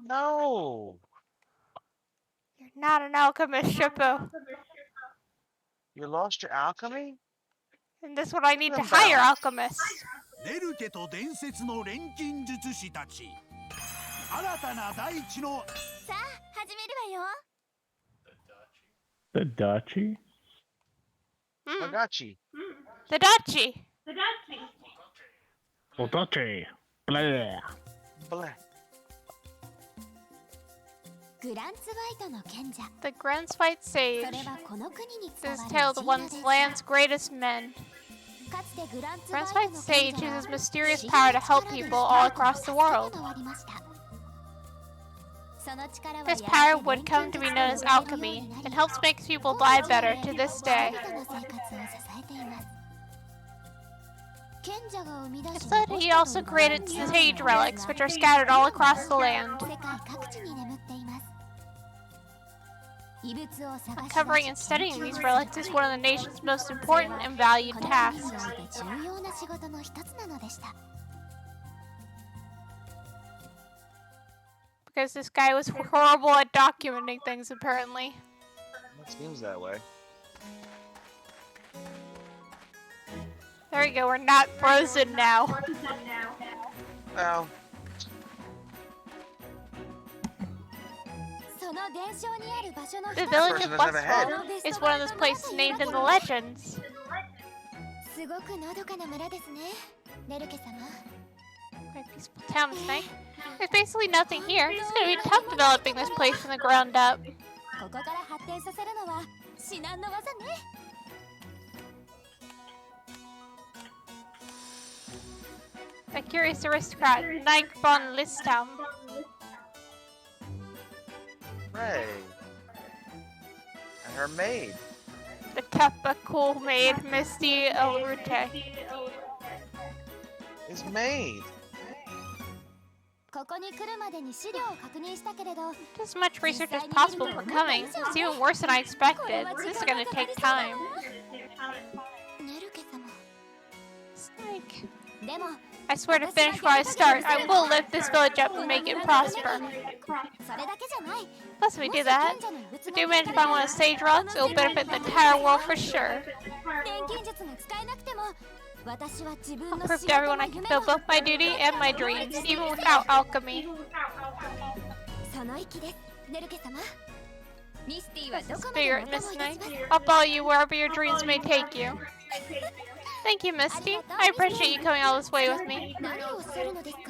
No. You're not an alchemist, Shippo. You lost your alchemy? And this is what I need to Them hire bound. alchemists. ネルケと伝説の錬金術師たち新たな大地のさあ始めるわよ The duchy? Magachi. The duchy. The duchy. Blah. Blah. グランツワイトの賢者 The Grenswite そ sage. れはこの国に This 伝 is わ tale of る the one's land's greatest men. かつてグランツワイト Grenswite の sage 賢者は uses mysterious power to help people all across the world. その力は This power would come to be known as alchemy. It helps make people die better to this day. 人々の生活を支えています賢者が生み出し It said he also created sage relics, which are scattered all across the land. 世界各地に眠っています異物を探し Uncovering and studying these relics is one of the nation's most important and valued この国 tasks. において重要な仕事の一つなのでした Because this guy was horrible at documenting things, apparently. It seems that way. There we go, we're not frozen now. Well, その伝承にある場所の The 一つ village of Person has never had. Westfall is one of those places named in the legends. すごくのどかな村ですねネルケ様 Quite a peaceful town tonight. There's basically nothing here. It's gonna be tough developing this place from the ground up. ここから発展させるのは至難の技ね A curious aristocrat, Nike von Listam. Ray. And her maid. The Teppa cool maid, Misty Elrute. His maid. ここに来るまでに資料を確認したけれど Did as much research as possible for coming. It's even worse than I expected. This is gonna take time. ネルケ様 Snake. でも I swear to finish where I start. I will lift this village up and make it prosper. それだけじゃない Plus, if we do that, if we do manage to find one of the sage relics, it will benefit the entire world for sure. 錬金術が使えなくても私は自分 I'll の prove 仕 to 事 everyone の I can 夢 fill を both my duty and my dreams, even without alchemy. その息ですネルケ様ミスティはどこまで Spirit, も Miss お供い Knight. たします I'll follow you wherever your dreams may take you. Thank you, Misty. I appreciate you coming all this way with me. 何をおっしゃるのですか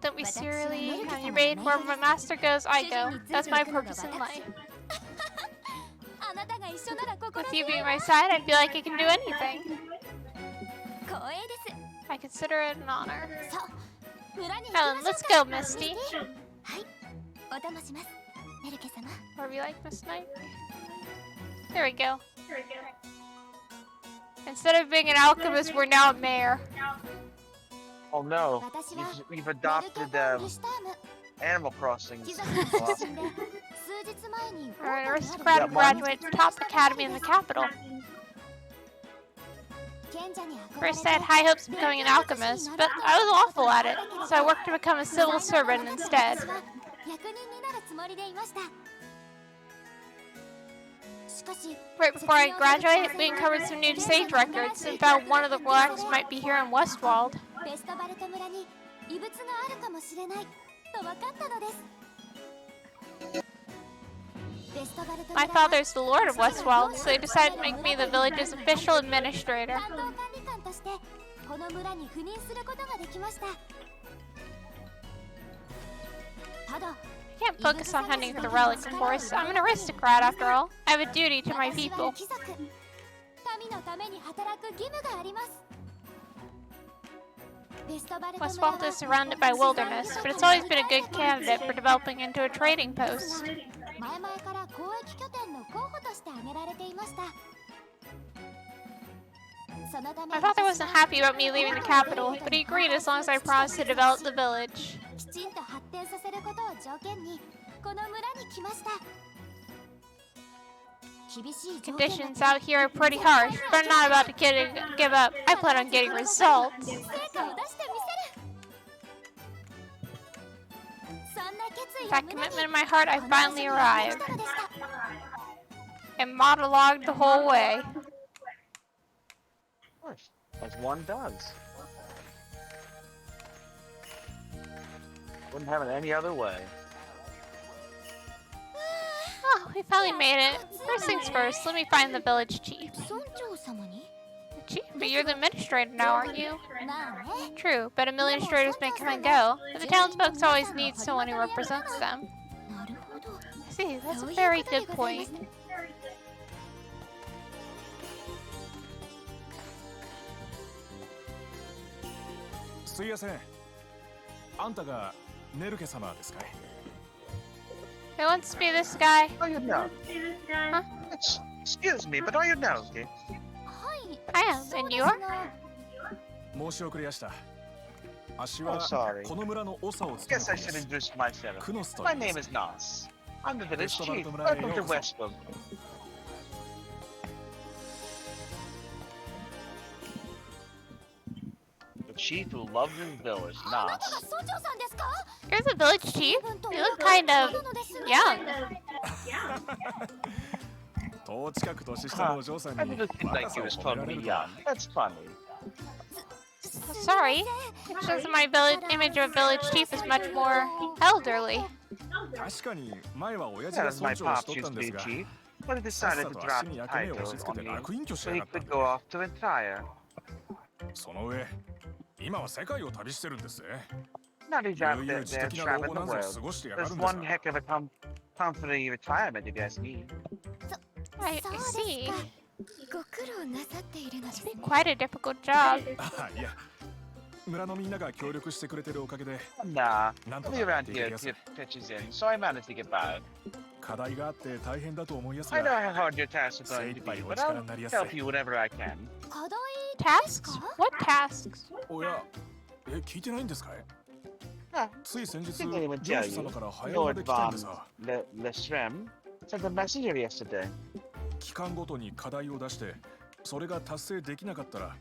Don't be silly. On your maid, wherever my master goes, I go. That's my purpose in life. あなたが一緒なら心 With 強 you い being my side, I feel like I can do anything. 光栄です I consider it an honor. そう村に行き Now ま then, しょ let's う go, か Misty. はいお供しますネルケ様 Wherever you like, Miss Knight. There we go. Instead of being an alchemist, we're now a mayor. Oh no. 私は We've ネルケ adopted フォン・リュシュターム Animal Crossing. 貴族の出身で数日前に We're an 王都にある aristocrat who graduated from top academy in the capital. 賢者に憧れ First, て I had high hopes of becoming an alchemist, but I was awful at it, so I worked to become a civil servant instead. 私は役人になるつもりでいましたしかし Right before I graduated, we uncovered some new sage records and found one of the relics might be here in Westwald. ベストバルト村に異物があるかもしれないと分かったのですベストバルト My 村は father is the lord of Westwald, so they decided to make me the village's official administrator. 担当管理官としてこの村に赴任することができましたただ I can't focus on hunting for the relic, of course. I'm an aristocrat, after all. I have a duty to my 私 people. は貴族民のために働く義務がありますベストバルト村 Westwald は is surrounded by wilderness, but it's always been a good candidate for developing into a trading post. 前々から交易拠点の候補として挙げられていましたそのため My father wasn't happy about me leaving the capital, but he agreed as long as I promised to develop the village. きちんと発展させることを条件にこの村に来ました厳しい条件 Conditions out here are pretty harsh, but I'm not about to give up. I plan on getting results. 成果を出してみせるそんな賢 With that commitment in my heart, I finally arrived. And monologued the whole way. Of course, as one does. Wouldn't have it any other way. Oh, we finally made it. First things first, let me find the village chief. 村長様に The chief? But you're the administrator now, aren't you? まあね True, but administrators may come and go. But the townsfolk always need someone who represents them. なるほど I see, that's a very good point. すいやせん。あんたがネルケ様ですかい？ It wants to be this guy. Oh, you know. Huh? Excuse me, but are you Nelke? はい I am, そう and で you す are? が申し遅れやした。あっし Oh, は sorry. この村の長を務め Guess て I い should ます。 introduce myself. クノスと My 言い name ま is す。 Nas. I'm the village Gusto chief. Bartolomeo Welcome to Yokoso. Westbrook. The chief who loves his village, あな Nas. たが村長さんですか You're the village chief? 随分と You look kind of なのですね young. 遠近く年下のお嬢さん I に didn't think 若 like さ he を was 褒め calling られ me るとは。 young. That's funny. Sorry. It shows that my village image of a village chief is much more elderly. 確かに前は親父 Yeah, が as my 村長をし pops とった ん used で to す be が、 chief, but he さっ decided さ to と drop 足に the 役目を title 押し付け on て me 楽隠居し so や he がったん could で。 go off to retire. その上、今は世界を旅してるんです。 Not he's out 悠 there, 々自 there 適な老 traveling 後 the なんぞ world. 過ごしてやが There's るんです one が。 heck of a comforting retirement, if you ask me. I そうです see. かご苦労なさっているのですね Quite a difficult job. あいや、村のみんなが協力してくれてるおかげで、 Nah, なんとか nobody やっ around ていけ here るやつ。 pitches in, so I managed to get by. 課題があって大変だと思いやす I know が、 how hard your tasks are going to be, but I'll help you whenever I can. 課題 Tasks? What tasks? おや、聞いてないんですかい？ Ah, つい先日、 I didn't even 領 tell 主 you. 様から早まで来たんですが、 Lesrem sent a messenger yesterday. 期間ごとに課題を出して、それが達成できなかったら、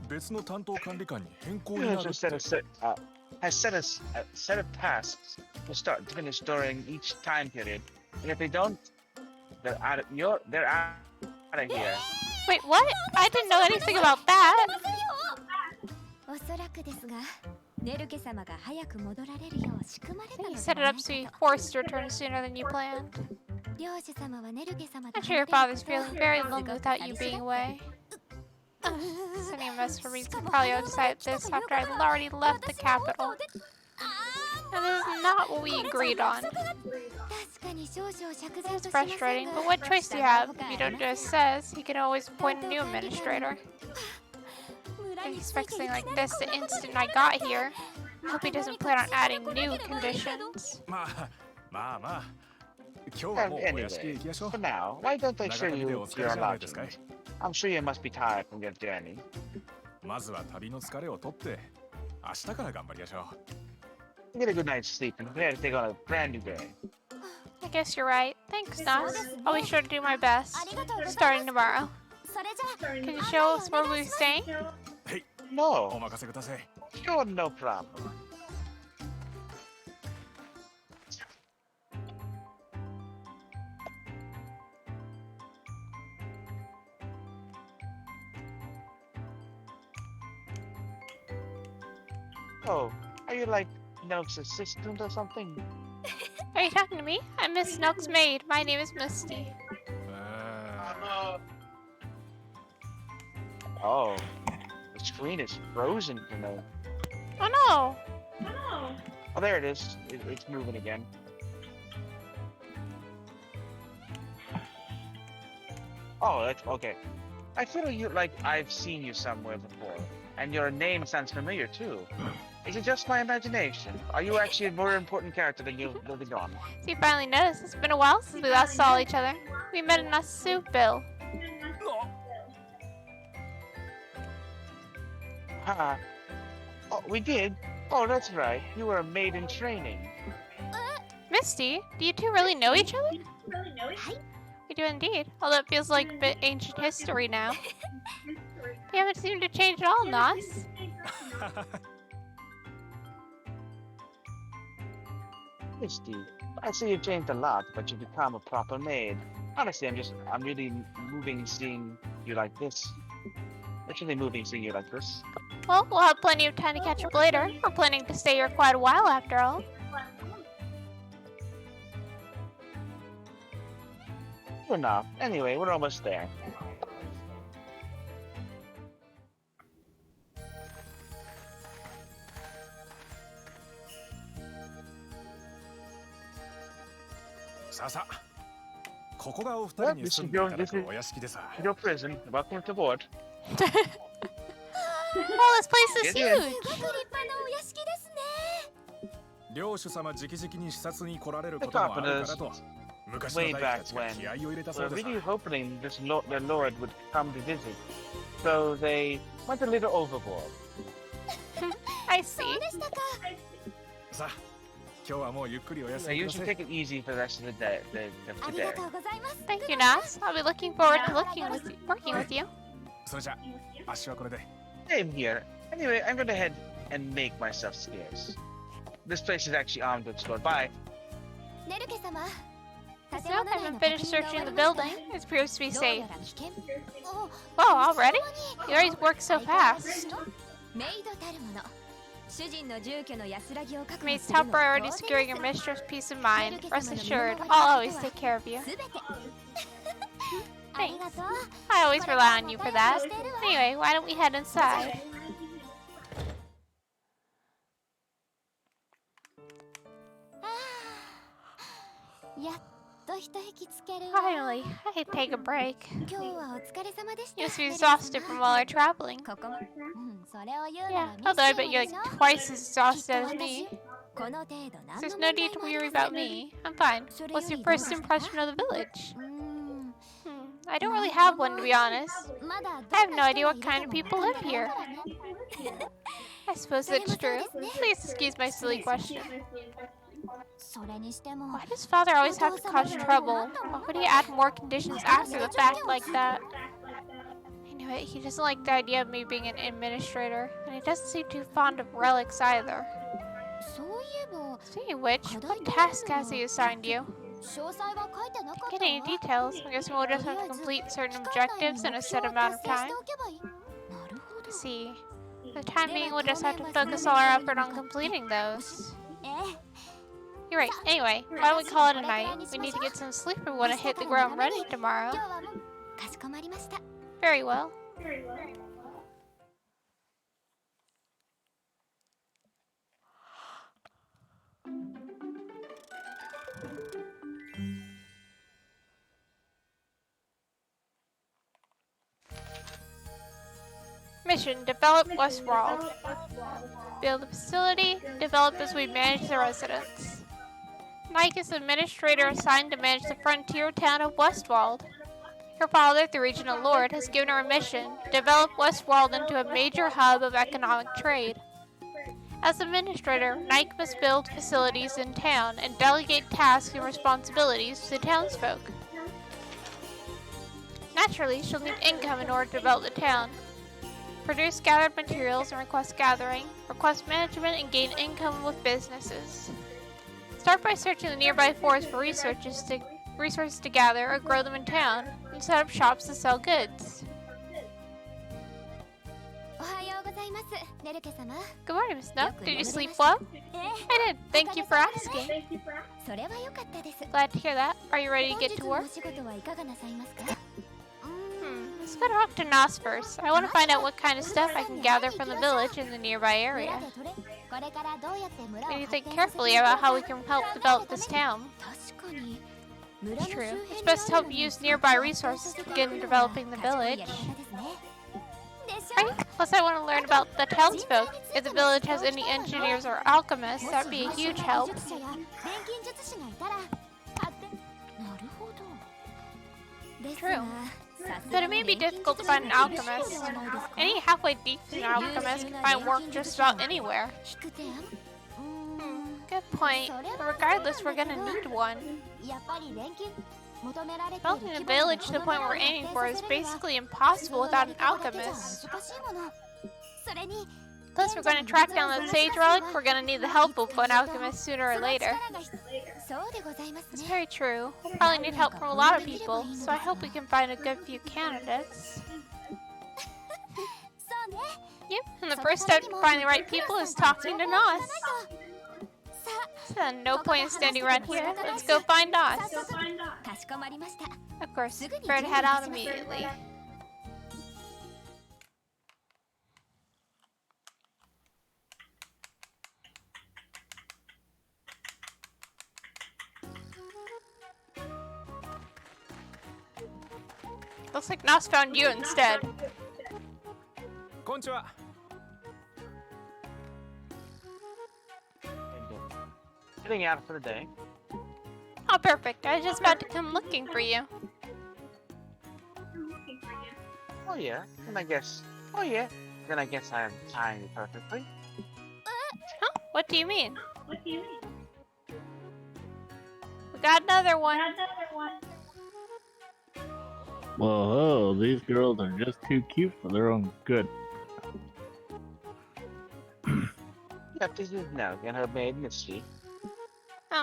別の担当管理官に変更になるっ Has set て。 has set a set of tasks to start to finish during each time period, and if they don't, they're out of here. Wait, what? I didn't know anything about that. おそらくですがネルケ様が早く戻られるよう仕組まれたの You で set は it ない up so you かと forced to return sooner than you planned. 領主様はネルケ様 I'm sure your father's feeling very lonely without you being away. Sending a message for me to probably decided this after I'd already left the capital. And this is not what we agreed on. 確かに少々釈然 It's としません frustrating, が but what choice do you have? If you don't do as says, he can always appoint a new administrator. 村 I に expect ついてい something け like な this the instant I got here. I hope he doesn't plan on adding new conditions. まあ、今日は And もうお屋敷へ anyway, 行きましょう for。now, why don't I 長 show 旅で you お to 疲れ your じゃないですかい。 lodgings? I'm sure you must be tired from your journey. まずは旅の疲れを取って、明日から頑張りましょう。 Get a good night's sleep and prepare to take on a brand new day. I guess you're right. Thanks, Nas. I'll be sure to do my best. ありがとうございます Starting tomorrow. それじゃ Can you show us where we're staying? お No, 任せください。 sure, no problem. Oh, are you like Nelke's assistant or something? Are you talking to me? I'm Miss Nelk's maid. My name is Misty. Oh, the screen is frozen for me. Oh no! Oh, there it is. It's moving again. Oh, that's okay. I feel like I've seen you somewhere before, and your name sounds familiar too. Is it just my imagination? Are you actually a more important character than you've lived on? So you finally noticed. It's been a while since we last saw each other. We met in a soup bill. Haha. Oh, we did? Oh, that's right. You were a maid in training. Misty, do you two really know each other? We do indeed, although it feels like a bit ancient history now. You haven't seemed to change at all, Nas. Misty, I see you've changed a lot, but you've become a proper maid. Honestly, I'm really moving seeing you like this. It's really moving seeing you like this. Well, we'll have plenty of time to catch up later. We're planning to stay here quite a while after all. Fair enough. Anyway, we're almost there. Well, this is your prison. Welcome to board. Oh, this place is Get in. huge. 立派なお屋敷ですね。領主様直々に視察に来られる The こともあるから carpenters, と昔 way の back 大工たちが when, 気合を入れたそ were うでさ really hoping their lord would come to visit. So they went a little overboard. I see. そうでしたか。さあ今日はもうゆっくりお So 休み you くだ should さい take it easy for the rest of the day. ありがとうございます。 Thank you, Nas. I'll be looking forward to working with you. それじゃ足はこれで Same here. Anyway, I'm gonna head and make myself scarce. This place is actually armed with sword. Bye. ネルケ様。 Still haven't finished searching the building. It appears to be どうや safe. ら危険。 Whoa, already? You always work so fast. メイドたるもの。主人の住居の安らぎを確保 Maid's するの top は priority 当 is 然 securing で your す。 mistress' peace of mind. Rest assured, I'll always take care of you. すべて。ありがとう。 I always rely on you for that. Anyway, why don't we head inside? やっと一息つけるわ。 Finally, I can take a break. 今日はお疲れ様でした。 You must be exhausted from all our traveling. ここも。それを言うな Yeah, ら although I bet you're like twice as exhausted as きっと me. 私この程度何 There's の no 問 need 題 to もあり worry ませ about ん。 me. I'm fine. What's your first impression of the village? うーん I don't really have one, to be honest. まだ I have どん no な idea 人が what いる kind か of も people わ live からない here. からね。 I suppose that's true. Please excuse my silly question. それにしても Why does father always have to cause trouble? Why would he add more conditions after the fact like that? I knew it. He doesn't like the idea of me being an administrator, and he doesn't seem too fond of relics either. そういえば Speaking of which, what task has he assigned you? 詳細は書いてなかった Get any わ。 details? I guess we'll just have to complete certain objectives in a set amount of time. なるほど。 See, for the time being, we'll just have to focus all our effort on completing those. ええ。 You're right. Anyway, why don't we call it a night? We need to get some sleep if we want to hit the ground running tomorrow. 今日はもうかしこまりました。 Very well. Mission: develop Westworld. Build a facility. Develop as we manage the residents. Nike is the administrator assigned to manage the frontier town of Westworld. Her father, the regional lord, has given her a mission: develop Westworld into a major hub of economic trade. As administrator, Nike must build facilities in town and delegate tasks and responsibilities to the townsfolk. Naturally, she'll need income in order to develop the town. Produce gathered materials and request gathering, request management, and gain income with businesses. Start by searching the nearby forest for resources to gather or grow them in town, and set up shops to sell goods. おはようございます、ネルケ様。 Good morning, Miss Nook. Did you sleep well? え I did. Thank you for asking. それは良かったです。 Glad to hear that. Are you ready to 本 get 日 to のお work? 仕事はいかがなさいますか。Let's go talk to Nos first. I want to find out what kind of stuff I can gather from the village in the nearby area. 村で取れこれからどうやって村を We need to 発展 think させて carefully about how we can help develop this town. 確かに村の It's 周 true. 辺 It's に best to あ help る use nearby resources to begin developing the 賢い village. やり方ですね。でしょ Right? Plus, I want to learn about the townsfolk. If the village has any engineers or alchemists, that'd be a huge help. もし優秀な技術者や錬金術師がいたら発展なるほど。ですが True. But it may be difficult to find an alchemist. Any halfway decent alchemist can find work just about anywhere. 引く手あん Good point. But regardless, we're gonna need one. やっぱり錬金求められている Building a village to the point we're aiming for is basically impossible without an alchemist. 難しいもの。それに Plus, we're going to track down that sage relic. We're going to need the help of one alchemist sooner or later. そうでございます It's ね very true. We'll probably need help from a lot of people, so I hope we can find a good few candidates. そうね Yep, and the first step to finding the right people is talking to Nos. さ So no point in standing around here. Let's go find Nos. あかしこまりました Of course, prepare to head out immediately. Looks like Nos found you instead. こんにちは。 Heading out for the day. Oh, perfect. I was just about to come looking for you. Oh yeah, then I guess. Oh yeah, then I guess I have timed it perfectly. Huh? What do you mean? We got another one. Whoa, these girls are just too cute for their own good. Yep, this is Nelke and her maid Misty.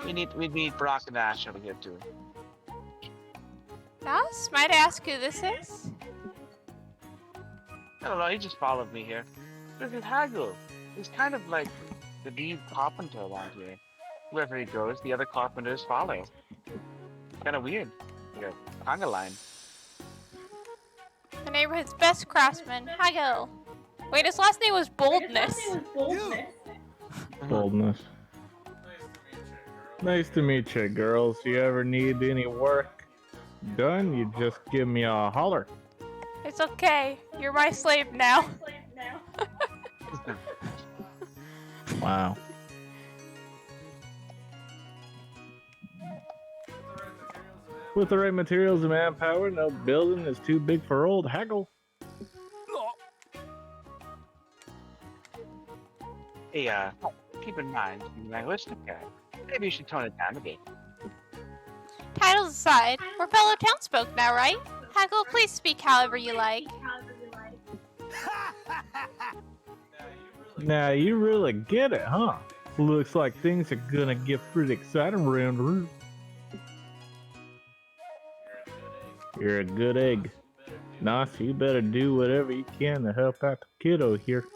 We need Brock and Ash over here too. Nos, might I ask who this is? I don't know, he just followed me here. This is Hagel. He's kind of like the lead carpenter around here. Wherever he goes, the other carpenters follow. Kind of weird. Like a conga line. The neighborhood's best craftsman, Hagel. Wait, his last name was Boldness. Boldness. Nice to meet you, girls. You ever need any work done, you just give me a holler. It's okay. You're my slave now. Wow. With the right materials and manpower, no building is too big for old Hagel. Hey, keep in mind, you're an linguistic guy. Maybe you should tone it down a bit. Titles aside, we're fellow townsfolk now, right? Hagel, please speak however you like. Now you really get it, huh? Looks like things are gonna get pretty exciting around here. You're a good egg. Nos, you better do whatever you can to help out the kiddo here.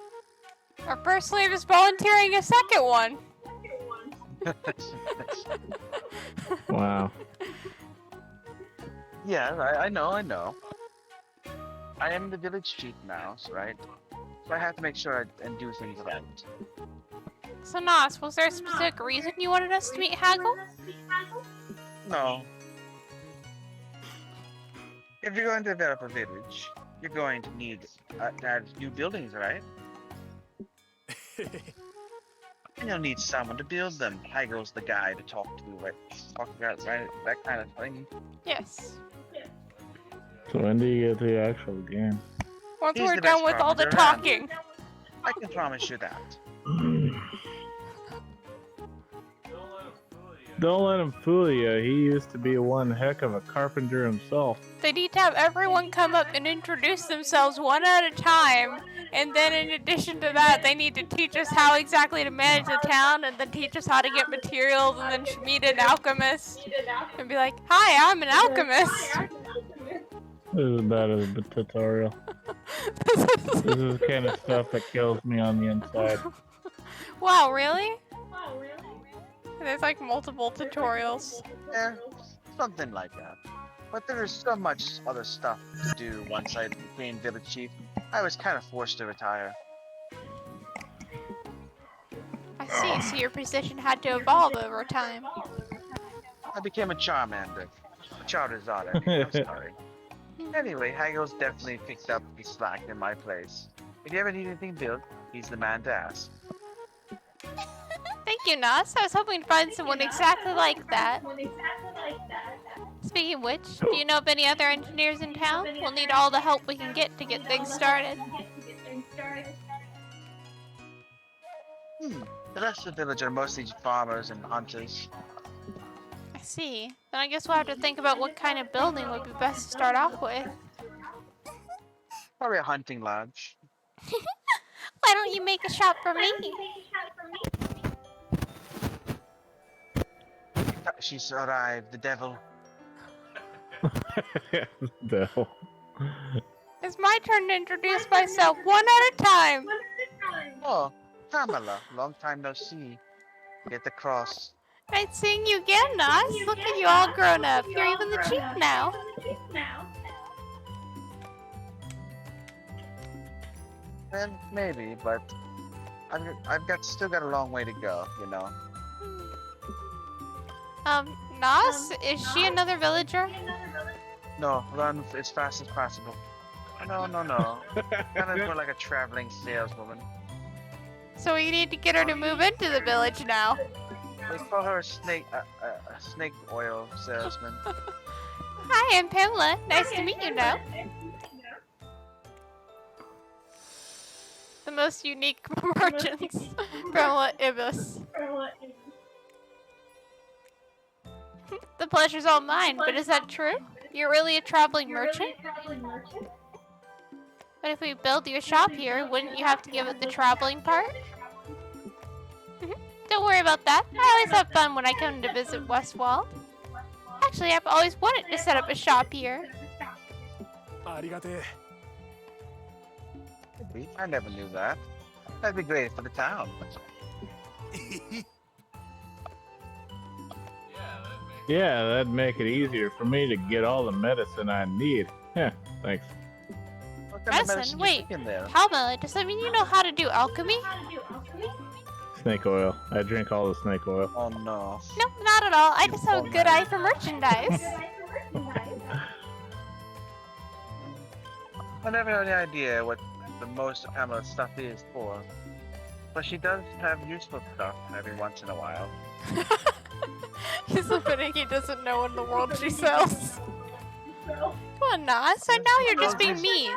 Our first slave is volunteering a second one. Wow. Yeah, I know. I am the village chief now, right? So I have to make sure and do things right. So Nos, was there a specific reason you wanted us to meet Hagel? No. If you're going to develop a village, you're going to need to have new buildings, right? And you'll need someone to build them. Hagel's the guy to talk to, right? Talk about that kind of thing. Yes. So when do you get to the actual game? Once He's we're the done best with all the carpenter around. talking. I can promise you that. Don't let him fool you. He used to be one heck of a carpenter himself. They need to have everyone come up and introduce themselves one at a time. And then in addition to that, they need to teach us how exactly to manage the town, and then teach us how to get materials, and then meet an alchemist. And be like, hi, I'm an alchemist. This is about a tutorial. This is the kind of stuff that kills me on the inside. Wow, really? There's like multiple tutorials. Yeah, something like that. But there is so much other stuff to do once I became village chief. I was kind of forced to retire. I see, so your position had to evolve over time. I became a Charmander. A Charizard, I mean, I'm sorry. Anyway, Hagel's definitely picked up the slack in my place. If you ever need anything built, he's the man to ask. Thank you, Nos. I was hoping to find someone exactly like that. Speaking of which, do you know of any other engineers in town? We'll need all the help we can get to get things started. The rest of the village are mostly farmers and hunters. I see. Then I guess we'll have to think about what kind of building would be best to start off with. Probably a hunting lodge. Why don't you make a shop for me? She's arrived, the devil. Devil. It's my turn to introduce myself one at a time. Oh, Pamela, long time no see. Get the cross. Nice seeing you again, Nas. Look at you all grown up. You're even the chief now. Well, maybe, but still got a long way to go, you know. Nas? Is she another villager? No, run as fast as possible. No. Kind of more like a traveling saleswoman. So we need to get her to move into the village now. They call her a snake oil salesman. Hi, I'm Pamela. Nice to meet you now. The most unique merchants. Pamela Ibis. The pleasure's all mine, but is that true? You're really a traveling merchant? But if we build you a shop here, wouldn't you have to give it the traveling part? Don't worry about that. I always have fun when I come to visit Westwall. Actually, I've always wanted to set up a shop here. I never knew that. That'd be great for the town. Yeah, that'd make it easier for me to get all the medicine I need. Yeah, thanks. What kind of Medicine? you Wait, stick in there? Pamela, does that mean you know how to do alchemy? Snake oil. I drink all the snake oil. Oh no. No, not at all. I just have a good eye for merchandise. I never had any idea what the most of Pamela's stuff is for. But she does have useful stuff every once in a while. He's admitting he doesn't know in the world she sells. Come on, Nas. So now you're just being mean.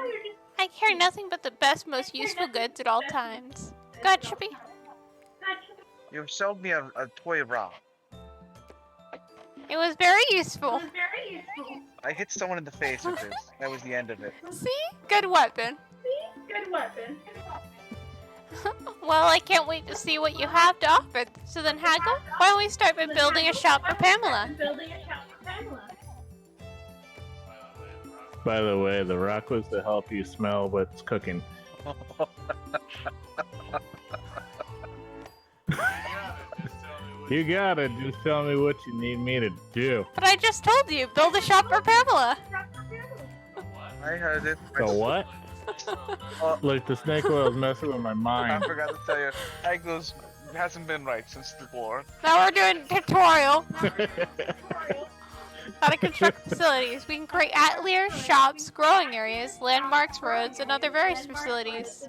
I carry nothing but the best, most useful goods at all times. Go ahead, Chippy. You sold me a toy rock. It was very useful. I hit someone in the face with this. That was the end of it. See? Good weapon. Well, I can't wait to see what you have to offer. So then, Haggle, why don't we start by building a shop for Pamela? By the way, the rock was to help you smell what's cooking. You gotta just tell me what you need me to do. But I just told you, build a shop for Pamela. I heard it. So what? Look, the snake oil's messing with my I mind. forgot to tell you. Agnes hasn't been right since the war. Now we're doing a tutorial. How to construct facilities. We can create ateliers, shops, growing areas, landmarks, roads, and other various facilities.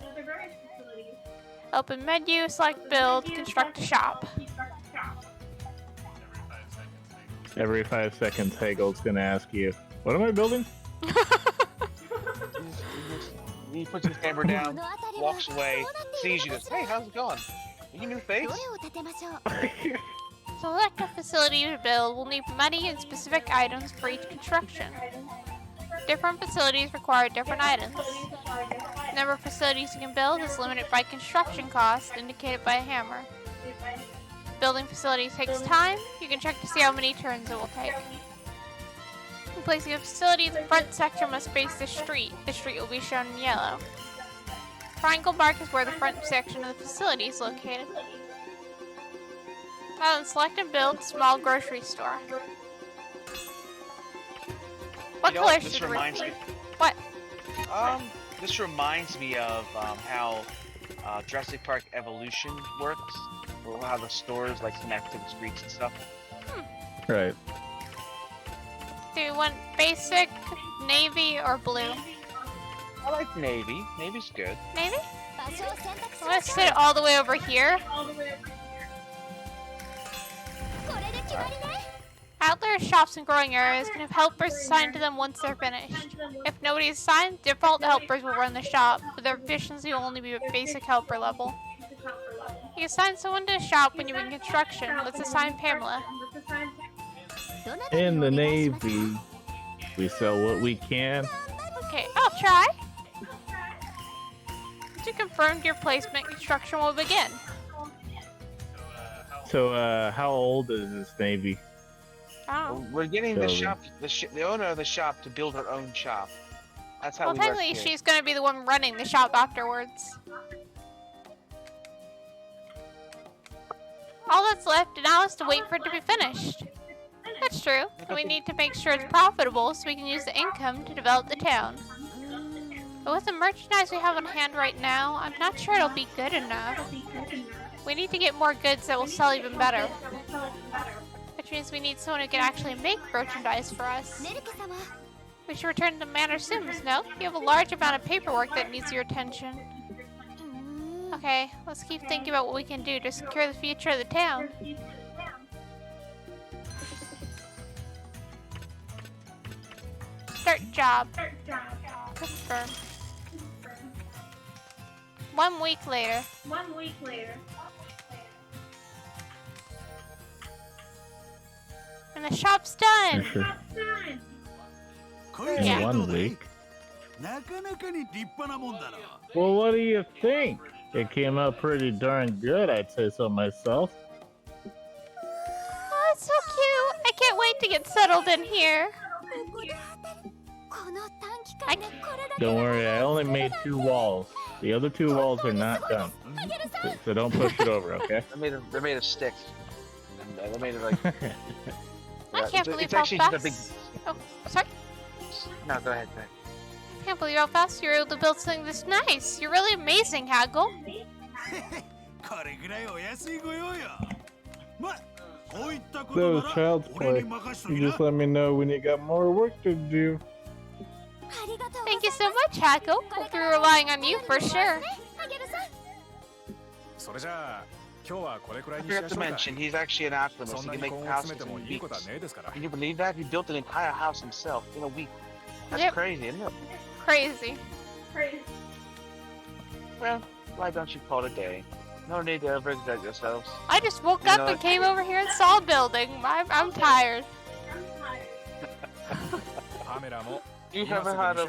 Open menu, select build, construct a shop. Every 5 seconds, Hagel's gonna ask you, what am I building? He puts his hammer down, walks away, sees you, goes, hey, how's it going? Are you new face? To select a facility to build, we'll need money and specific items for each construction. Different facilities require different items. The number of facilities you can build is limited by construction cost, indicated by a hammer. Building facilities takes time. You can check to see how many turns it will take. When placing a facility, the front section must face the street. The street will be shown in yellow. Triangle mark is where the front section of the facility is located. Now then, select and build small grocery store. What color should we reminds me. What? This reminds me of how Jurassic Park Evolution works, or how the stores like connect to the streets and stuff. Right. Do you want basic, navy, or blue? I like navy. Navy's good. Navy? Let's sit it all the way over here. Outlier shops and growing areas can have helpers assigned to them once they're finished. If nobody is assigned, default helpers will run the shop, but their efficiency will only be at basic helper level. You assign someone to a shop when you're in construction. Let's assign Pamela. In the Navy, we sell what we can. Okay, I'll try. Would you confirmed your placement, construction will begin. So, how old is this navy? Oh. We're getting the Building. shop, the owner of the shop to build her own shop. That's how Well, we work technically, here. she's gonna be the one running the shop afterwards. All that's left now is to wait for it to be finished. That's true. And we need to make sure it's profitable so we can use the income to develop the town. But with the merchandise we have on hand right now, I'm not sure it'll be good enough. We need to get more goods that will sell even better. Which means we need someone who can actually make merchandise for us. We should return to the manor soon, Miss Nelke. You have a large amount of paperwork that needs your attention. Okay, let's keep thinking about what we can do to secure the future of the town. Start job. Confirm. 1 week later. And the shop's done. Sure. In Yeah. 1 week. なかなかに立派なもんだな。 Well, what do you think? It came out pretty darn good, I'd say so myself. Oh, it's so cute. I can't wait to get settled in here. Don't worry, I only made 2 walls. The other 2 walls are not done. So don't push it over, okay? They're made of stick. And, they made it like. I can't believe it's how actually fast. just a big. Oh, sorry. No, go ahead. I can't believe how fast you were able to build something this nice. You're really amazing, Haggle. これぐらいお安いご用よ。ま、こういったこ That と was なら child's 俺 play. に任しと You きな。 just let me know when you got more work to do. Thank you so much, Haggle. We'll be relying on you for sure. それじゃあ今日はこれくら I いにし forgot ま to しょうか。 mention, he's actually an alchemist. そん He な can に make 根を詰 houses めても in いいことは weeks. ねえですから。 Can you believe that? He built an entire house himself in a week. That's Yep. crazy, isn't it? Crazy. Well, why don't you call it a day? No need to overexert yourselves. I just woke You up know and what? came over here and saw a building. I'm tired. パメラも You haven't had a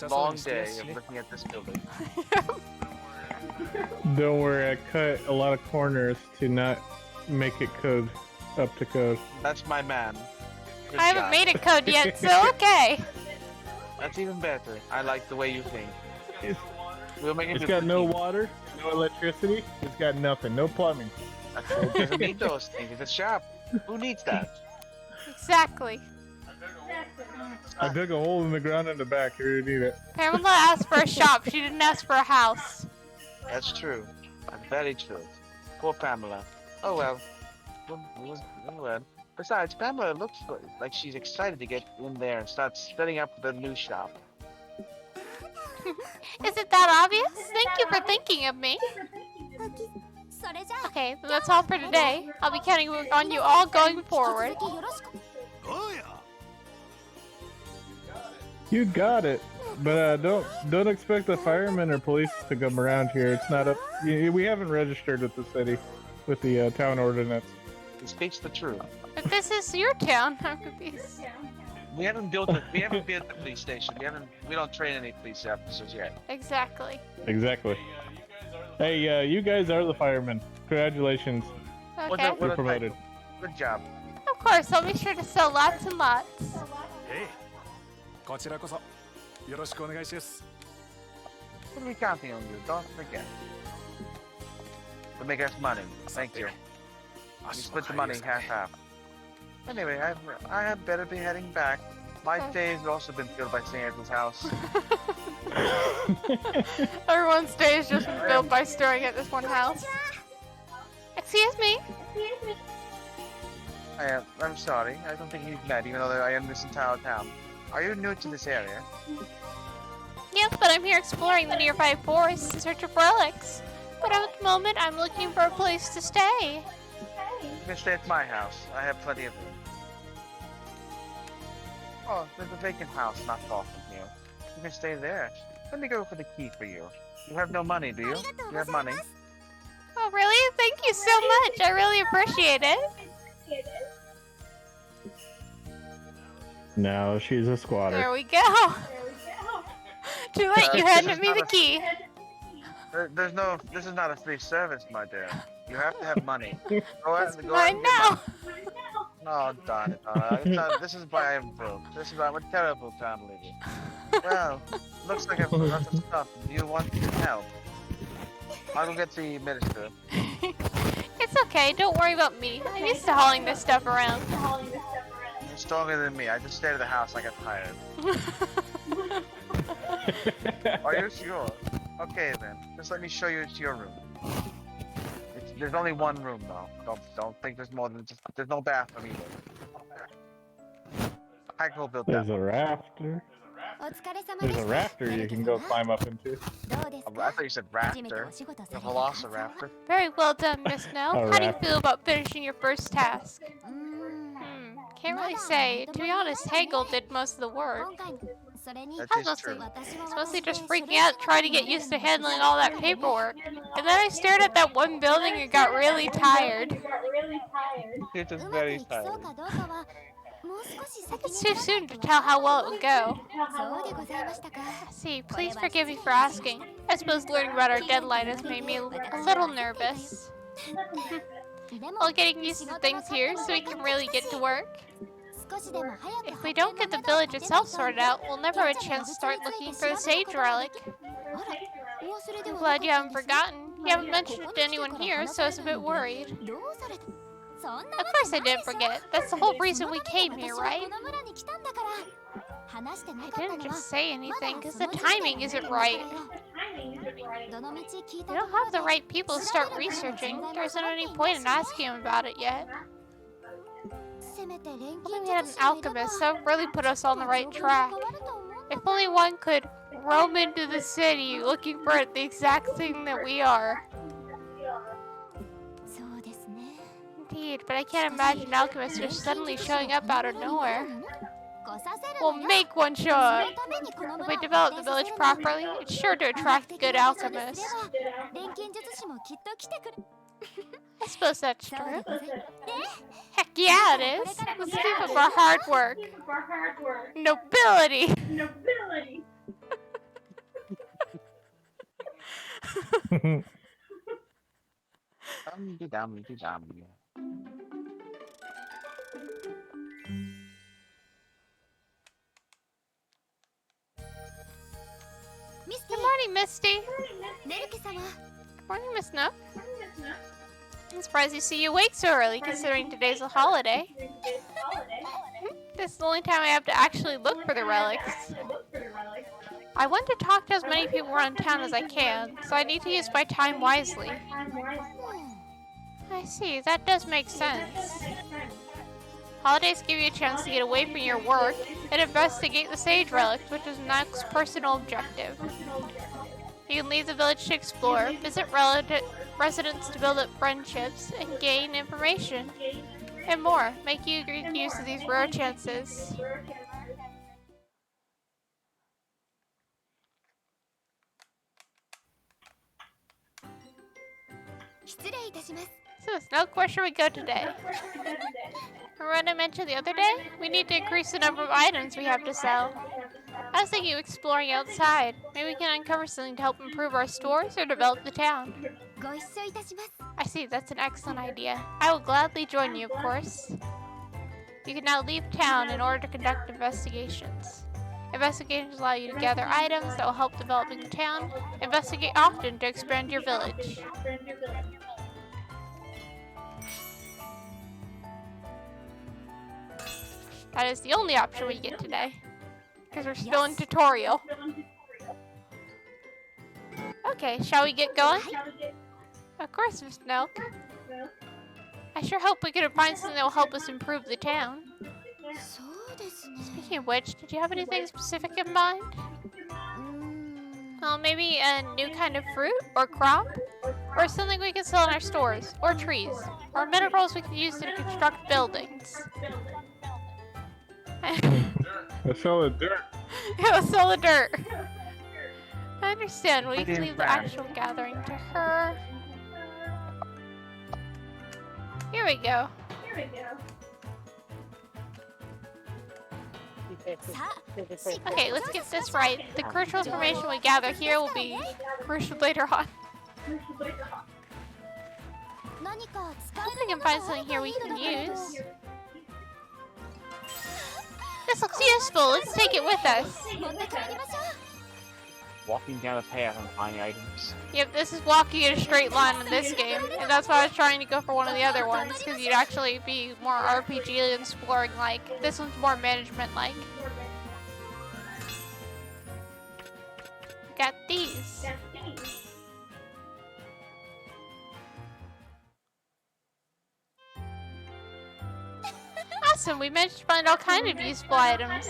long day of looking at this building. Don't worry, I cut a lot of corners to not make it code up to code. That's my man. Good I haven't job. made it code yet, so okay. That's even better. I like the way you think. It's, We'll make it it's do got no cooking. water, no electricity, it's got nothing, no plumbing. It doesn't need those things. It's a shop. Who needs that? Exactly. I dug a hole in the ground in the back, here to need it. Pamela asked for a shop. She didn't ask for a house. That's true. That's very true. Poor Pamela. Oh well. Well. Besides, Pamela looks like she's excited to get in there and start setting up the new shop. Is it that obvious? Thank you for thinking of me. Okay, then that's all for today. I'll be counting on you all going forward. どうや。 You got it, but don't expect the firemen or police to come around here. It's not up. We haven't registered with the city, with the town ordinance. He speaks the truth. If this is your town, I'm confused. We haven't built the police station. We don't train any police officers yet. Exactly. Exactly. Hey, you guys are the firemen. Congratulations, What Okay. a- what you're a promoted. title. Good job. Of course, I'll be sure to sell lots and lots. ええこちらこそよろしくお願いします We'll be counting on you. Don't forget. To make us money. Thank you. You split the money half. Anyway, I had better be heading back. My day has also been filled by staying at this house. Everyone's day has just been filled by staring at this one house. Excuse me? I'm sorry. I don't think you've met, even though I am this entire town. Are you new to this area? Yes, but I'm here exploring the nearby forest in search of relics. But at the moment, I'm looking for a place to stay. You can stay at my house. I have plenty of room. Oh, there's a vacant house not far from here. You can stay there. Let me go for the key for you. You have no money, do you? You have money? Oh, really? Thank you so much. I really appreciate it. Now she's a squatter. There we go. Too late, you handed me the key. There's no. This is not a free service, my dear. You have to have money. Go ahead. It's Go ahead mine and get now. money. No, darn it. It's not, this is why I'm broke. This is I'm a terrible town lady. Well, looks like I've got lots of stuff. Do you want help? I'll go get the minister. It's okay. Don't worry about me. I'm used to hauling this stuff around. You're stronger than me. I just stayed at the house. I got tired. Are you sure? Okay then. Just let me show you to your room. There's only one room though. Don't think there's more than just. There's no bathroom either. I can go build that. There's a rafter. お疲れ様 There's で a した rafter you can go climb up into. どうです I か thought you said 初めて raptor. お仕事さ The れた velociraptor. Very well done, Miss Nell. A How do you wrap. feel about finishing your first task? うーん Can't really say. To be honest, Hagel did most of the work. 今回それに That I is was true. mostly, 私は it's mostly 私で just 書 freaking 類 out 書 trying to く get の used to で handling all that paperwork. And then I stared at that one building and got really tired. You're just うまく very いきそう tired. かどうかはもう少し I think 先 it's に too soon to tell how well it would go. そうでございましたか See, please forgive me for asking. I suppose learning about our deadline has made me a little nervous. でも While getting used to things here so we can really get to work. 少しでも早く If we don't get the village itself sorted out, we'll never have a chance to start looking for the sage relic. あらお忘れで I'm はな glad か you ったん haven't ですね forgotten. You haven't mentioned it to anyone here, so I was a bit worried. どうされたそんなわ Of け course I ない didn't でしょ forget. That's the whole reason we came here, 私は right? この村に来たんだから話してな I かった didn't のは just say ま anything だ because そ the の時 timing 点で isn't だから right. よどの道聞いた We と don't ころ have the で right people to 調 start べることの researching. 存在 There も isn't 揃って any いない point し in ね asking him about it yet. せめて錬 Well, 金 we had 術 an 師がいれば alchemist, that would really put us on the 何 right か状況が track. 変わると思うんだ If only one could roam into the city looking for the exact thing that we are. そうですね Indeed, but I can't imagine alchemists just suddenly showing up out of nowhere. 来させる We'll のよ make one show そ up. のためにこの If 村 we を develop 発 the 展さ village せるの properly, it's sure to 目 attract 的 good が達成すれ alchemists. ば錬金術師もきっと来てくれ I suppose that's そうで true. ございます Heck yeah, it is. Let's keep up our hard work. Nobility. Dum-de-dum-de-dum. Misty Good morning, Misty. ネルケ様 Good morning, Miss Nook. I'm surprised to see you awake so early, considering today's a holiday. This is the only time I have to actually look for the relics. I want to talk to as many people around town as I can, so I need to use my time wisely. I see, that does make sense. Holidays give you a chance to get away from your work and investigate the sage relics, which is Nook's personal objective. You can leave the village to explore, visit residents to build up friendships, and gain information. And more. Make you good use of these rare chances. 失礼いたします So, Snook, where should we go today? Remember what I mentioned the other day? We need to increase the number of items we have to sell. I was thinking of exploring outside. Maybe we can uncover something to help improve our stores or develop the town. ご一緒いたします I see, that's an excellent idea. I will gladly join you, of course. You can now leave town in order to conduct investigations. Investigations allow you to gather items that will help developing the town. Investigate often to expand your village. That is the only option we get today. Because we're still in tutorial. Okay, shall we get going? Of course, Miss Nelke. I sure hope we can find something that will help us improve the town. そうですね Speaking of which, did you have anything specific in mind? うーん Well, maybe a new kind of fruit or crop? Or something we can sell in our stores, or trees, or minerals we can use to construct buildings. Let's sell the dirt. Yeah, let's sell the dirt. I understand. We can Okay, leave the fine. actual gathering to her. Here we go. さあしっかり Okay, let's get this right. The crucial information we gather here will be crucial later on. 何か使 I え think I る can もの find があ something る here と we いいの can だけれど use. This looks useful. Let's take it with us. 持って帰りましょ Walking down a path and finding items. Yep, this is walking in a straight line in this game, and that's why I was trying to go for one of the other ones, because you'd actually be more RPG and exploring like. This one's more management like. Got these. Awesome, we managed to find all kinds of useful items. う。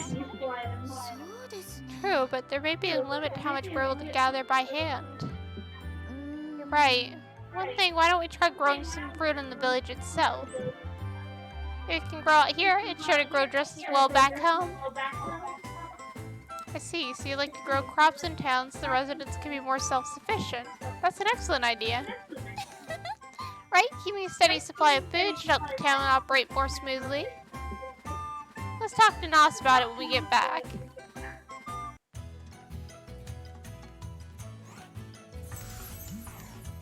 そうですね。 True, but there may be a limit to how much we're able to gather by hand. うーん You're right. One thing, why don't we try growing some fruit in the village itself? If it can grow out here, it's sure to grow just as well back home. I see, so you like to grow crops in towns so the residents can be more self-sufficient. That's an excellent idea. Right? Keeping a steady supply of food should help the town operate more smoothly. Let's talk to Nos about it when we get back.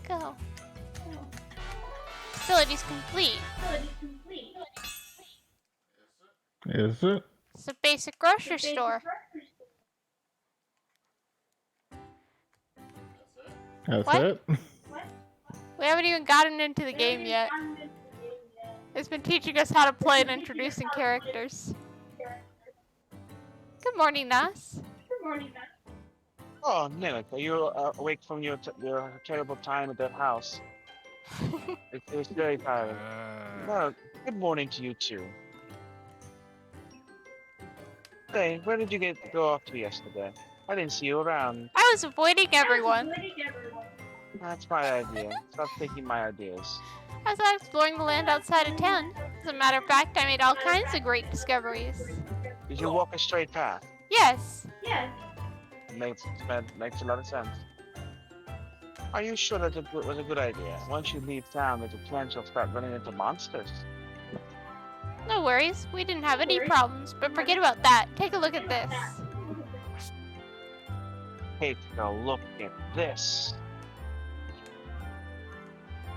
Go. Facility's complete. Is it? It's a basic grocery store. That's What? it? We haven't even gotten into the game yet. It's been teaching us how to play and introducing characters. Good morning, Nas. Oh, Nelke, are you awake from your terrible time at that house? It's very tiring. Well, good morning to you too. Hey, where did you go off to yesterday? I didn't see you around. I was avoiding everyone. That's my idea. Stop taking my ideas. I was out exploring the land outside of town. As a matter of fact, I made all kinds of great discoveries. Did you walk a straight path? Yes. Makes a lot of sense. Are you sure that it was a good idea? Once you leave town, there's a chance you'll start running into monsters. No worries. We didn't have any problems, but forget about that. Take a look at this. Take a look at this.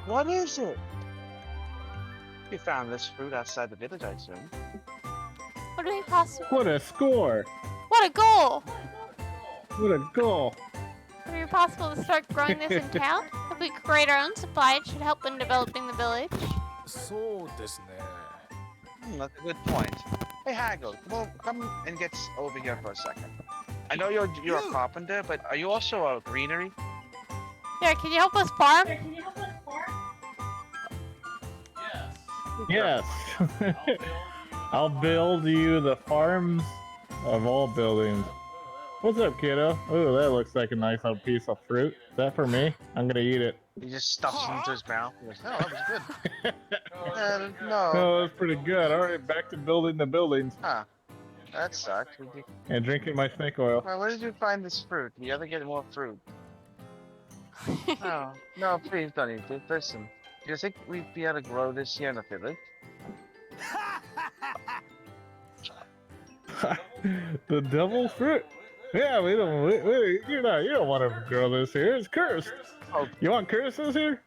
What is it? You found this fruit outside the village, I assume. What do we possibly... What a score! What a goal! What a goal! Would it be possible to start growing this in town? If we could create our own supply, it should help in developing the village. そうですね。 That's a good point. Hey, Haggle, come and get over here for a second. I know you're a carpenter, but are you also a greenery? Yeah, can you help us farm? Yes! I'll build you the farms of all buildings. What's up, kiddo? Oh, that looks like a nice little piece of fruit. Is that for me? I'm gonna eat it. He just stuffs it into his mouth. He goes, oh, that was good. No. Oh, that's pretty good. Alright, back to building the buildings. Huh. That sucks. And drinking my snake oil. Well, where did you find this fruit? You gotta get more fruit. No, please don't eat it. Listen, do you think we'd be able to grow this here in the village? The devil's fruit? Yeah, we don't. You don't want to grow this here. It's cursed. Oh. You want curses here?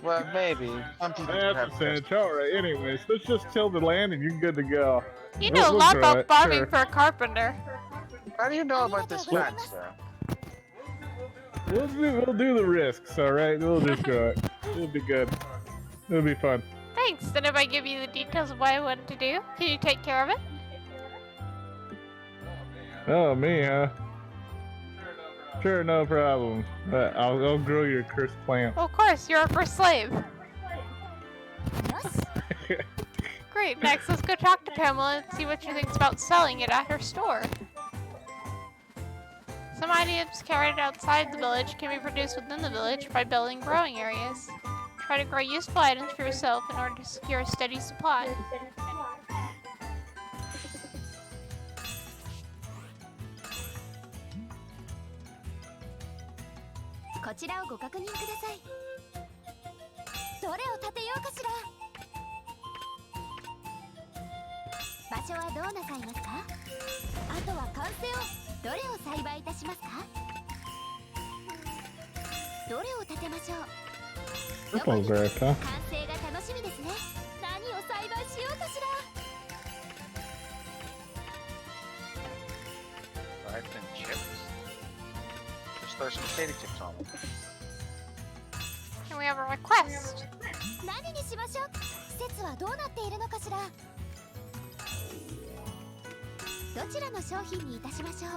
Well, maybe. Some people That's have a cinch. Alright, anyways, let's just till the land and you're good to go. You know a lot about farming for a carpenter. How do you know about this fact, sir? We'll do the risks, alright? We'll just grow it. It'll be good. It'll be fun. Thanks. Then if I give you the details of what I want to do, can you take care of it? Oh, me, huh? Sure, no problem. I'll grow your cursed plant. Well, of course, you're our first slave. よし Great. Next, let's go talk to Pamela and see what she thinks about selling it at her store. Some items carried outside the village can be produced within the village by building growing areas. Try to grow useful items for yourself in order to secure a steady supply. こちらをご確認ください。どれを建てようかしら。場所はどうなさいますか。あとは完成をどれを栽培いたしますか。どれを立てましょう。 This one's very tough. 完成が楽しみですね。何を栽培しようかしら。 Rice and chips. Just throw some potato chips on them. Can we have a request? 何にしましょう。季節はどうなっているのかしら。どちらの商品にいたしましょう。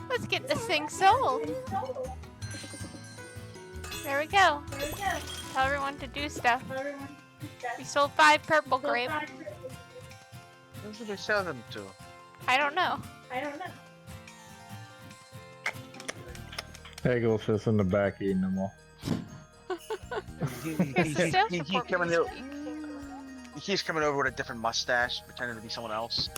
Let's get this thing sold. There we go. Tell everyone to do stuff. We sold 5 purple grape. Who should we sell them to? I don't know. Hagel's just in the back eating them all. He keeps coming over with a different mustache, pretending to be someone else.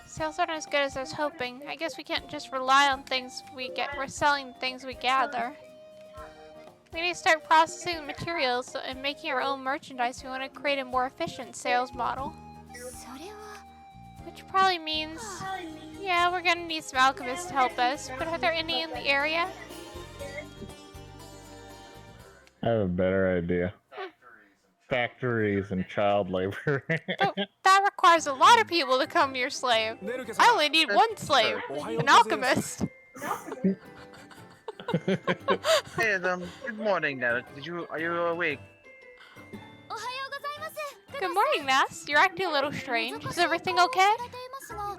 Sales aren't as good as I was hoping. I guess we can't just rely on things we get. We're selling things we gather. We need to start processing the materials and making our own merchandise. We want to create a more efficient sales model. それは Which probably means, yeah, we're gonna need some alchemists to help us. But are there any in the area? I have a better idea. Factories and child labor. Oh, that requires a lot of people to come your slave. I only need one slave, an alchemist. Hey, good morning, Nelke. Are you awake? おはようございます。 Good morning, Nas. You're acting a little strange. Is everything okay?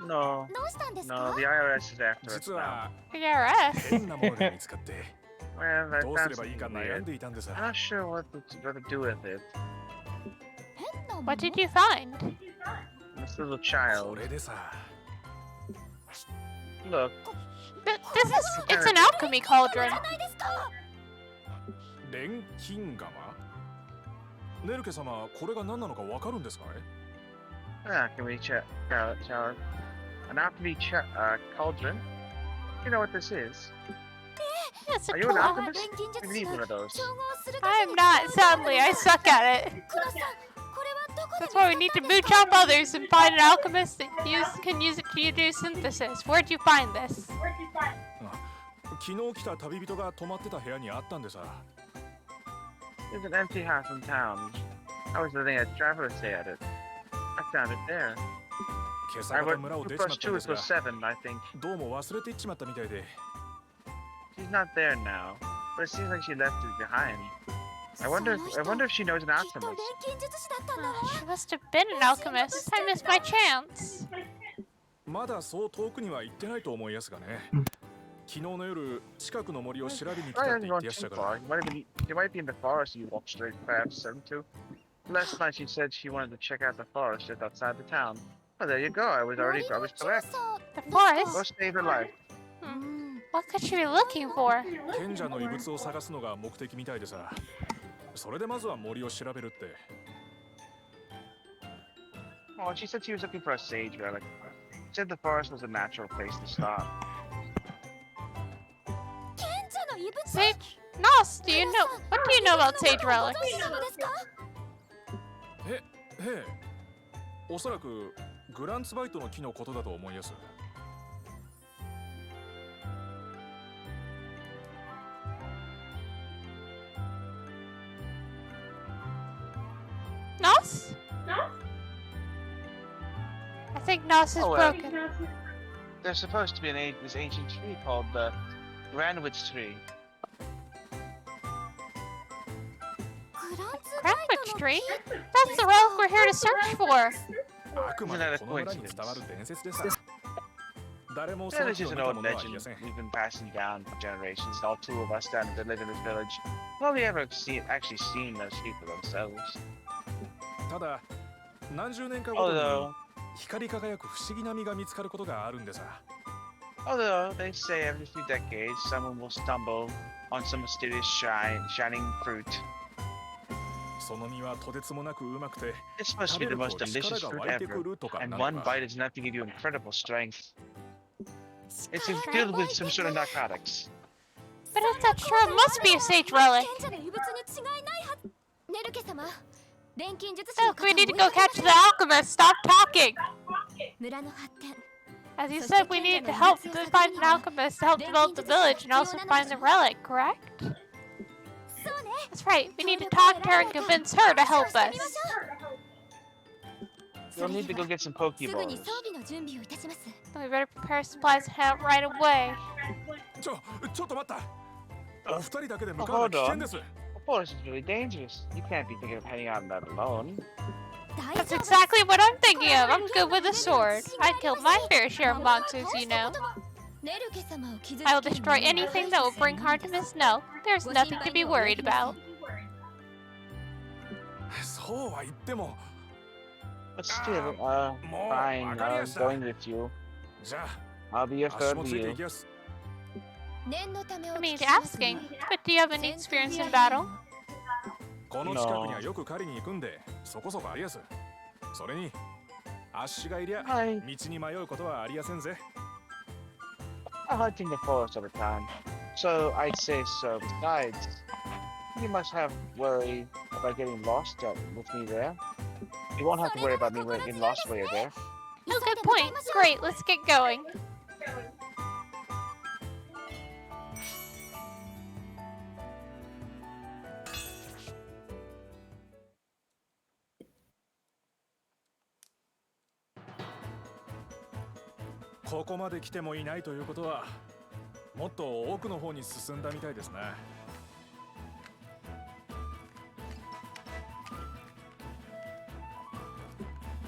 No. どうしたんですか？ No, the IRS is after us 実 now. は PRS. 変なものが見つかって Well, I どうす found ればいいか something 悩ん weird. でいたんです I'm not sure what to do with it. 変なもの What did you find? This little こ child. れでさ Look, It's an alchemy cauldron. ないですか？錬金釜ネルケ様これが何なのかわかるんですかい alchemy shower. An alchemy cauldron. You know what this is? It's a Are you an tool. alchemist? 錬金術 We need one of those. 調合するとき I に am not, sadly. I suck at it. クロさん、これはどこで That's why we need to mooch off others and find an alchemist that can use it to do synthesis. Where'd you find this? 昨日来た旅人が泊まってた部屋にあったんでさ There's an empty house in town. I was letting a traveler stay at it. I found it there. 今朝 I 方 went 村を 2 plus 出ちまったん 2 equals ですが 7, I think. どうも忘れていっちまったみたいで She's not there now, but it seems like she left it behind. I wonder if she knows an きっと錬 alchemist. 金術師だったんだわ。 She must have been an alchemist. I missed my chance. まだそう遠くには行ってないと思いますがね昨日の夜近くの森を調べに来た Probably って hasn't 言っ gone てやした too から far. She might be in the forest you walked straight past them to. Last night she said she wanted to check out the forest just outside the town. Oh, there you go. I was 森の correct. 調査 The 'Go forest? save her life. What could she be looking for? 賢者の遺物を探すのが目的みたいでさそれでまずは森を調べるって Oh, she said she was looking for a sage relic. She said the forest was a natural place to stop. 賢者の遺物 Sage? Nos, do you know? What do you know about sage ご relics? 存知なのですか？へえおそらくグランツバイトの木のことだと思います Nos? I think Nos is Oh, well. broken. There's supposed to be this ancient tree called the Granwitz tree. グランツ Cranwich tree? That's the relic we're here to search for. あくまでこの村に伝わる伝説でさ誰もそ Yeah, の this 木を is 見 an た old 者はい ま legend せん we've been passing down for generations. All 2 of us down that live in this village. Well, we ever actually seen those people themselves. ただ何十年かごとに Although, 光り輝く不思議な実が見つかることがあるんでさ they say every few decades someone will stumble on some mysterious shining fruit. その実はとてつもなくうまくて It's supposed to be the most delicious fruit ever, and one bite is enough to give you incredible strength. It's filled with some sort of narcotics. But if that's true, it must be a sage relic. 賢者の遺物に違いないはず。ネルケ様、錬金術師の Look, 方を we need to 追い go かけま catch しょ the alchemist. Stop talking. 村の発展 As you said, we needed to help to find an alchemist to help develop the village and also find the relic, correct? そうね That's right. We need to talk to her and convince her to help us. You'll need to go get some すぐに Pokeballs. 装備の準備をいたします We better prepare supplies and head out right away. ちょっと待ったお二人だけで向 Oh, かうのは hold 危険 on. です Of course, it's really dangerous. You can't be thinking of heading out on that alone. 大 That's 丈夫 exactly what I'm thinking of. I'm good with a sword. I killed my fair share of monsters, you know. ネルケ様を傷つける I will destroy anything that will bring harm to Miss Nelke. There's nothing to be worried about. そうは言っても But still, more fine. Alchemists, Going with you. じゃ I'll be your あ足 third もついてい wheel. きます 念のためお I 聞き mean, しますが asking, but do you have any experience in battle? この近くにはよく狩りに行くんでそこそこありやすそれに足がいりゃ Hi. 道に迷うことはありやせんぜ I'm hunting the forest all the time. So I'd say so. Besides, you must have worry about getting lost with me there. You won't have to worry about me getting lost while you're there. Oh, good point. Great, let's get going.「ここまで来てもいないということはもっと奥の方に進んだみたいですね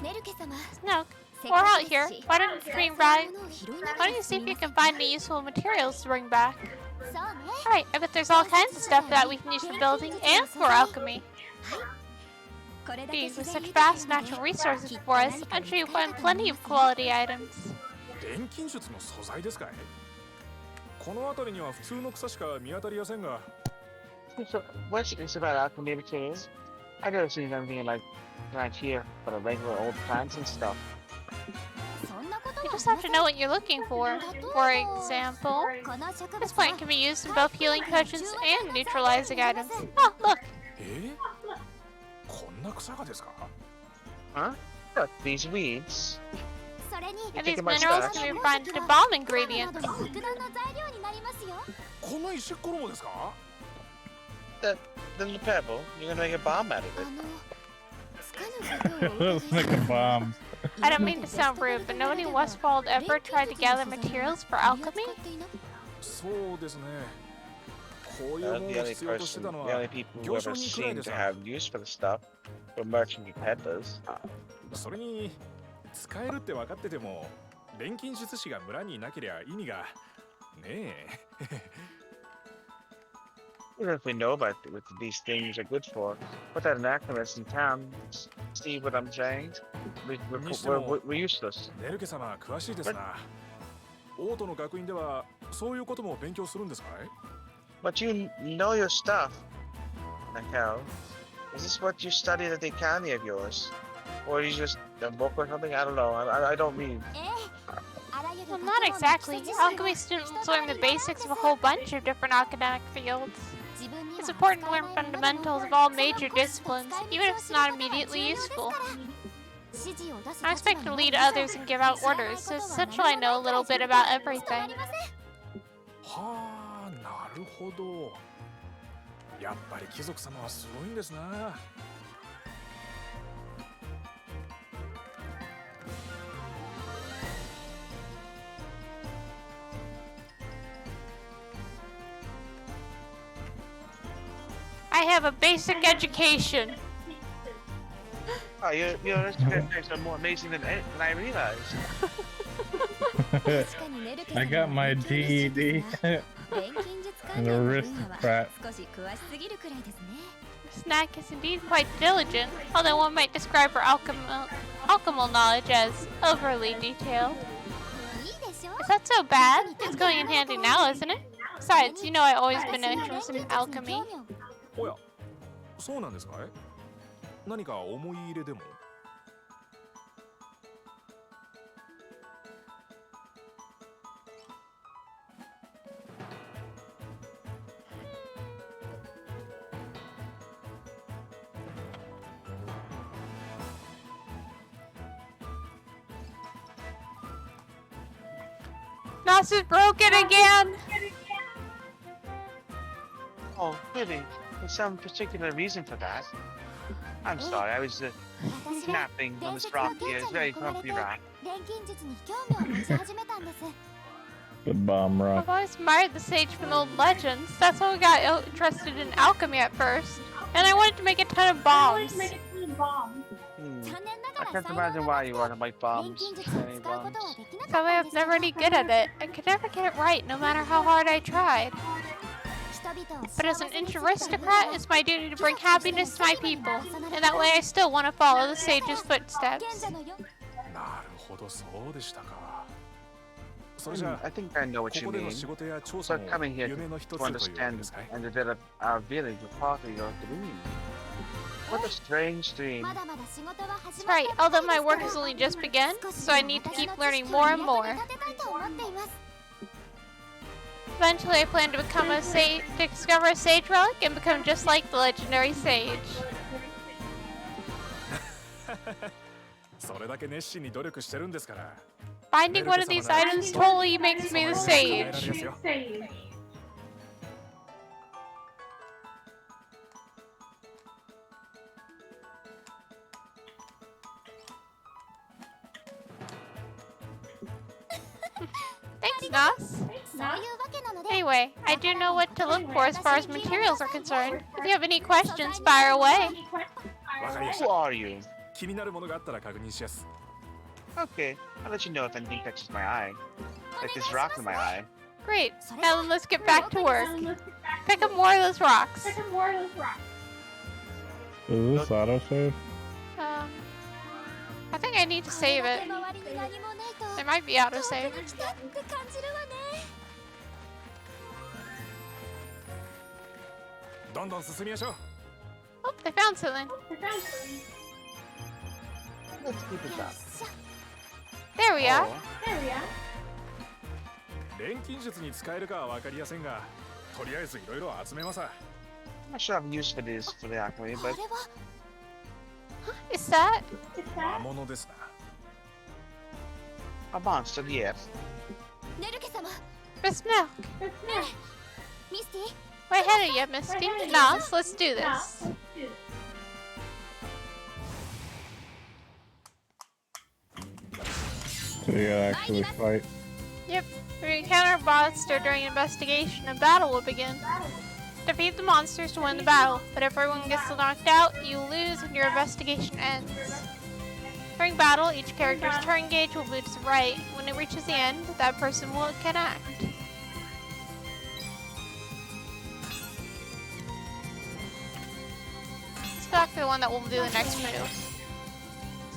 ネルケ様 No, せっ we're か out く here. ですし Why don't you bring back? 物を拾いなが Why ら don't you see if 進み you ま can find any useful materials to bring back? すそうね Alright, I bet there's all kinds of stuff that we can use for building and for alchemy. これだけ Being 自 with 然 such 豊か vast なの natural で resources きっと before 何 us, か I'm 見 sure つ you'll かる find かと思い plenty ま of す quality items. 錬金術の素材ですかいこの辺りには普通の草しか見当たりやせんが So, what's this about alchemy materials? I've never seen anything like right here for the regular old plants and stuff. そんなこと You は just have to know what you're looking for. For example, この植 this 物は plant can be used in both healing potions and neutralizing items. Oh, look! こんな草がですか Huh? Look, these weeds. それに And Taking these my minerals stash. can be refined into bomb クラブな ingredients. どの爆弾の材料になりますよこんな石ころもですか The little pebble, you're gonna make a bomb out of あ it. のつかぬことをお Let's 伺い make a bomb. I don't mean to sound rude, but nobody in Westfold ever tried to gather materials for alchemy? そうですねこういう The ものを only 必要として person, たの the は only people who 行商 ever 人くらい seem で to さ have use for the stuff were merchant peddlers. それに使えるって分かってても錬金術師が村にいなけりゃ意味がねえ Even if we know about what these things are good for, without an alchemist in town, see what I'm saying? We're useless. ネルケ様は詳しいですな王都の学院ではそういうことも勉強するんですかい But you know your stuff. Like how? Is this what you studied at the academy of yours? Or you just a book or something? I don't know. I don't read. ええあらゆる Well, 学 not 問の exactly. 基礎知識 Alchemy students learn the basics of a whole bunch of different academic fields. 自分には It's important to 使え learn ないもの fundamentals の of all その major コツと disciplines, 使い even 道 if を it's 知る not ことが immediately 重要です useful. から指示を出す I'm 立場 expected to の lead 僕が others and give out 知らない orders, こと so は it's 何 essential も I ない know a から little 自 bit 分 about に務 everything. まりませんはあなるほどやっぱり貴族様はすごいんですな I have a basic education. Oh, your experiences are more amazing than I realized. 確かにネルケ様 I got は my 錬金術です GED. が錬金術関 And 連 the の分野は aristocrat. 少し詳しすぎるくらいですね Snack is indeed quite diligent, although one might describe her alchemical knowledge as overly detailed. いいでしょ Is that so bad? It's going in handy now, isn't it? Besides, you know I've always been interested in alchemy. おやそうなんですかい何か思い入れでも I Nos is broken again! Oh, really? There's some particular reason for that. I'm sorry, I was 私が napping on 伝 this 説の rock 賢 here. It's 者 very に憧れ comfy て rock. 錬金術に興味を持ち始めたんです The bomb rock. I've always admired the sage from the old legends. That's why we got interested in alchemy at first. And I wanted to make a ton of bombs. Hmm. 残念なが I ら can't 才能が imagine な why く you て want to make 錬 bombs. 金術を Any 使うこ bombs. とはできなか So った I ん was です never any good at it. I could never get it right, no matter how hard I tried. 人々を But as 幸 an せにする ancient というのは aristocrat, it's my duty to bring happiness to my people. And that way I still want to follow the sage's 賢 footsteps. 者のよなるほど、そうでしたか。それじゃ I think I know こ what you こでの mean. 仕事や調査 So も coming here 夢の一 to つというわけ understand ですかい？ and develop our village was part of your dream. What a strange dream. まだまだ仕事は始 That's まっ right, たばか although り my です work から has only just begun, 少し so I でも need to 私 keep の知 learning 識 more を and 役に more. 立てたいと思っています Eventually, I plan to become a sage, to discover a sage relic and become just like the legendary sage. それだけ熱心に努力してるんですから。 Finding one of these items totally makes me the そのように考えられ sage. ますよ。 Thanks, Nos. そういうわけなので Anyway, I do know what to look for as far as materials are concerned. If you have any questions, fire away. わかりまし Who た。 are you? 気になるものがあったら確認しやす。 Okay, I'll let you know if anything catches my eye. Like this rock in my eye. Great. Now then, let's get back to work. Pick up more of those rocks. Is this autosave? I think I need to save it. 周りに何もないと It might be autosave. 遠くに来たって感じるわねどんどん進みましょう。 Oh, they found something. Let's keep it よ up. っしゃ There we are. Oh, 錬金術に使えるかは分かりやせんが、とりあえずいろいろ集めます。 I'm not sure I've used for this for the alchemy, あ but れは Is that? 魔物ですな。 a monster, yes. ネルケ様 Miss Milk. ミスティ We're ahead of you, Misty. Nos, let's do this. So you gotta actually fight. Yep. If you encounter a monster during an investigation, a battle will begin. Defeat the monsters to win the battle, but if everyone gets knocked out, you lose and your investigation ends. During battle, each character's turn gauge will move to the right. When it reaches the end, that person can act. Let's go back to the one that will do the next move.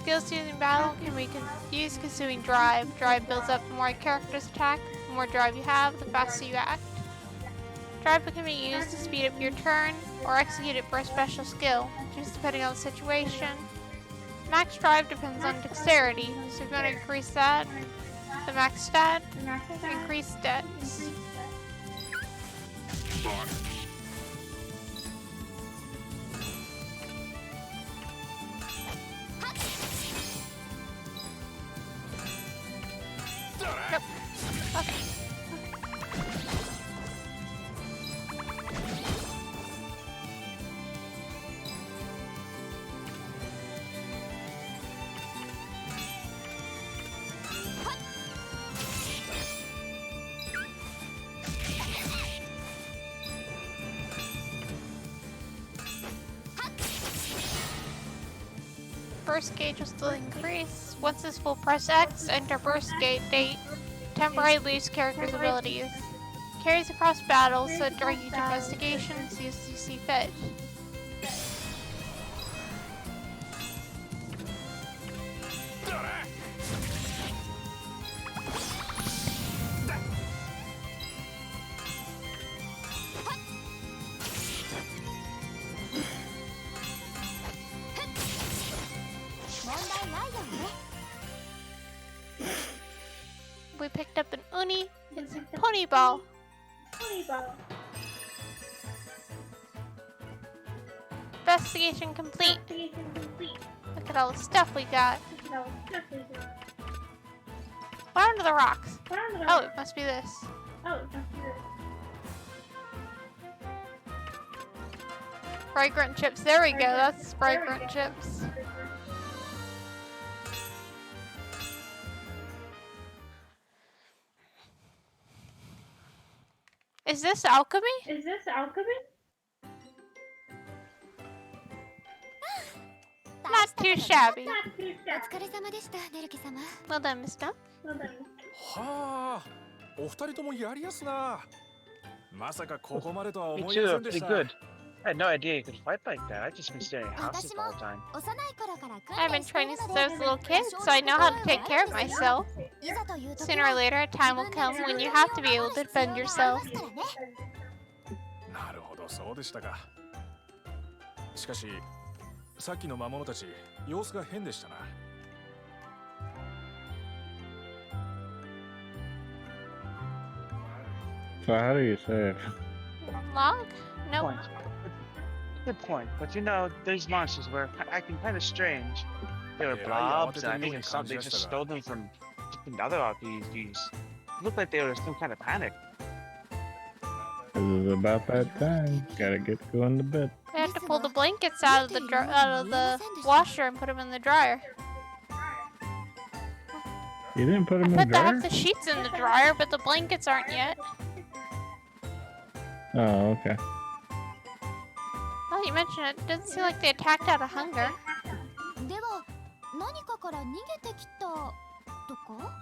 Skills used in battle can be used consuming drive. Drive builds up the more characters attack. The more drive you have, the faster you act. Drive can be used to speed up your turn or execute it for a special skill, just depending on the situation. Max drive depends on dexterity, so if you want to increase that, the max stat, increase dex. Yep. Okay. Burst gauge will still increase. Once this full, press X, enter burst gauge date. Temporarily lose character's abilities. Carries across battles, so during each investigation, see as you see fit. We picked up an uni. It's a pony ball. Investigation complete. Look at all the stuff we got. What happened to the rocks? Oh, it must be this. Fragrant chips. There we go. That's fragrant chips. Is this alchemy? Not too shabby. お疲れ様でしたネルケ様 Well done, Mister. はあ、お二人ともやりやすな。まさかここまでとは Me 思いま too, せんで pretty した。 good. I had no idea you could fight like that. I've just been staring at houses 私 the も whole time. 幼い頃から訓 I've 練 been してい training る since の I was a little kid, so I know how to take care of myself. いざという時 Sooner or later, a time will come when you have to be able to defend yourself. なるほど、そうでしたか。しかし、さっきの魔物たち、様子が変でしたな。So how do you save? Log? Nope. Point. Good point. But you know, these monsters were acting kind of strange. They were Yeah, blobs, yeah, and I think they just stole them from another RPGs. Looked like they were in some kind of panic. This is about that time. Gotta get going to bed. We have to pull the blankets out of the washer and put them in the dryer. You didn't put them in I the put dryer? the sheets in the dryer, but the blankets aren't yet. Oh, okay. Well, you mentioned it. Doesn't seem like they attacked out of hunger. では何かから逃げてきたとか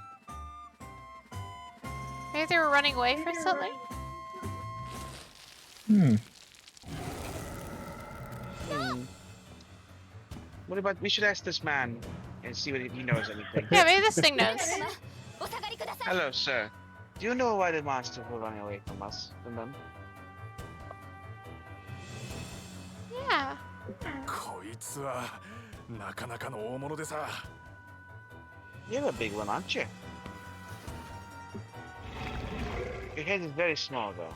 Maybe they were running away from something? What about, we should ask this man and see if he knows anything. Yeah, maybe this thing knows. お下がりください Hello, sir. Do you know why the monsters were running away from us? From them? Yeah. こいつはなかなかの大物でさ。 You're a big one, aren't you? Your head is very small, though.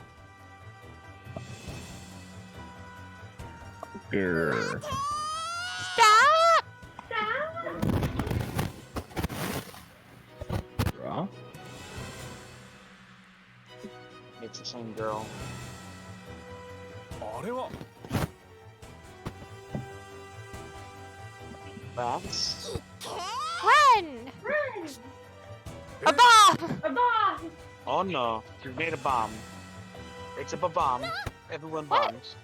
Grr. Stop! Raw? It's the same girl. あれは Bats? Run! A bomb! Oh no, you made a bomb. It's a bomb. Everyone What? bombs.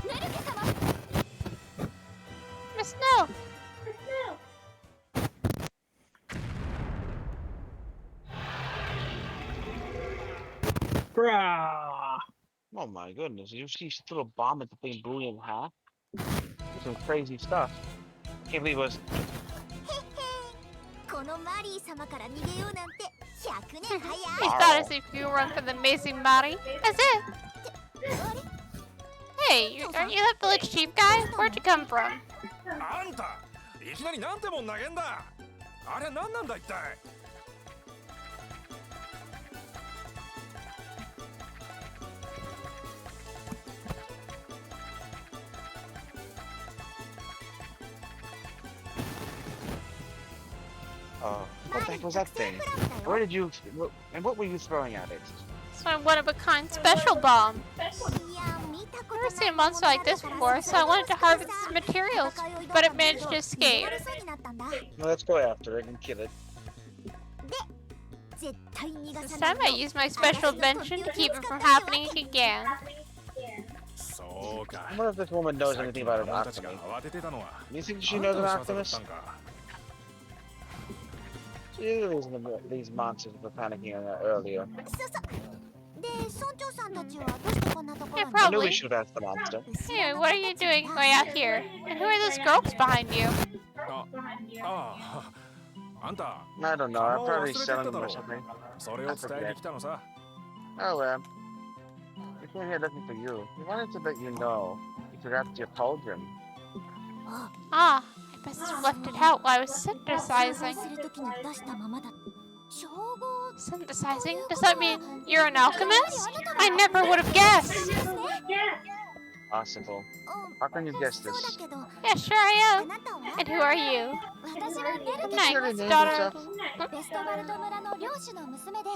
ネルケ様 Miss No! Brah! Oh my goodness, you see threw a bomb at the thing, blew it in half? Some crazy stuff. Can't believe it was. このマリー様から逃げようなんて100年 He 早い thought as if you run for the amazing Mari. That's it! あれ Hey, aren't you that village chief guy? Where'd you come from? あんたいきなりなんてもん投げんだ。あれ何なんだ一体。 What the heck was that thing? Where did you. And what were you throwing at it? It's my one-of-a-kind special bomb. いや見たこと I've never seen a monster like this before, so I wanted to harvest its materials, but it managed to escape. そうになったんだ Well, let's go after it and kill it. 絶対逃が This さない time I used my special invention to keep it from happening again. そうか。 I wonder if this woman knows さっ anything きの about an 魔物たちが alchemy. 慌ててたのは。 Do you think あ she んた knows の an 仕業だった alchemist? んか。 She knew these monsters were panicking earlier. そうそうで村長さんたちはどうしてこんなところ Yeah, に I knew we probably. should have asked the monster. Hey, what are you doing way out here? And who are those girls behind you? ああ、あんた、 I don't know. 釜 I'm を probably 忘れて selling った them だ or ろ something. う。それを伝えに来たのさ。 Oh well. We came here looking for you. We wanted to let you know you forgot your cauldron. Ah, I must have left it out while I was 再 synthesizing. するときに出したままだ称号 Synthesizing? Does that mean you're an alchemist? I never would have guessed! possible? うん How can you guess そうだ this? けど Yeah, sure I あ am. なたは And who are you? 私はネルケ Did you 9, already name daughter yourself? of... ベストバルト村の領主の娘で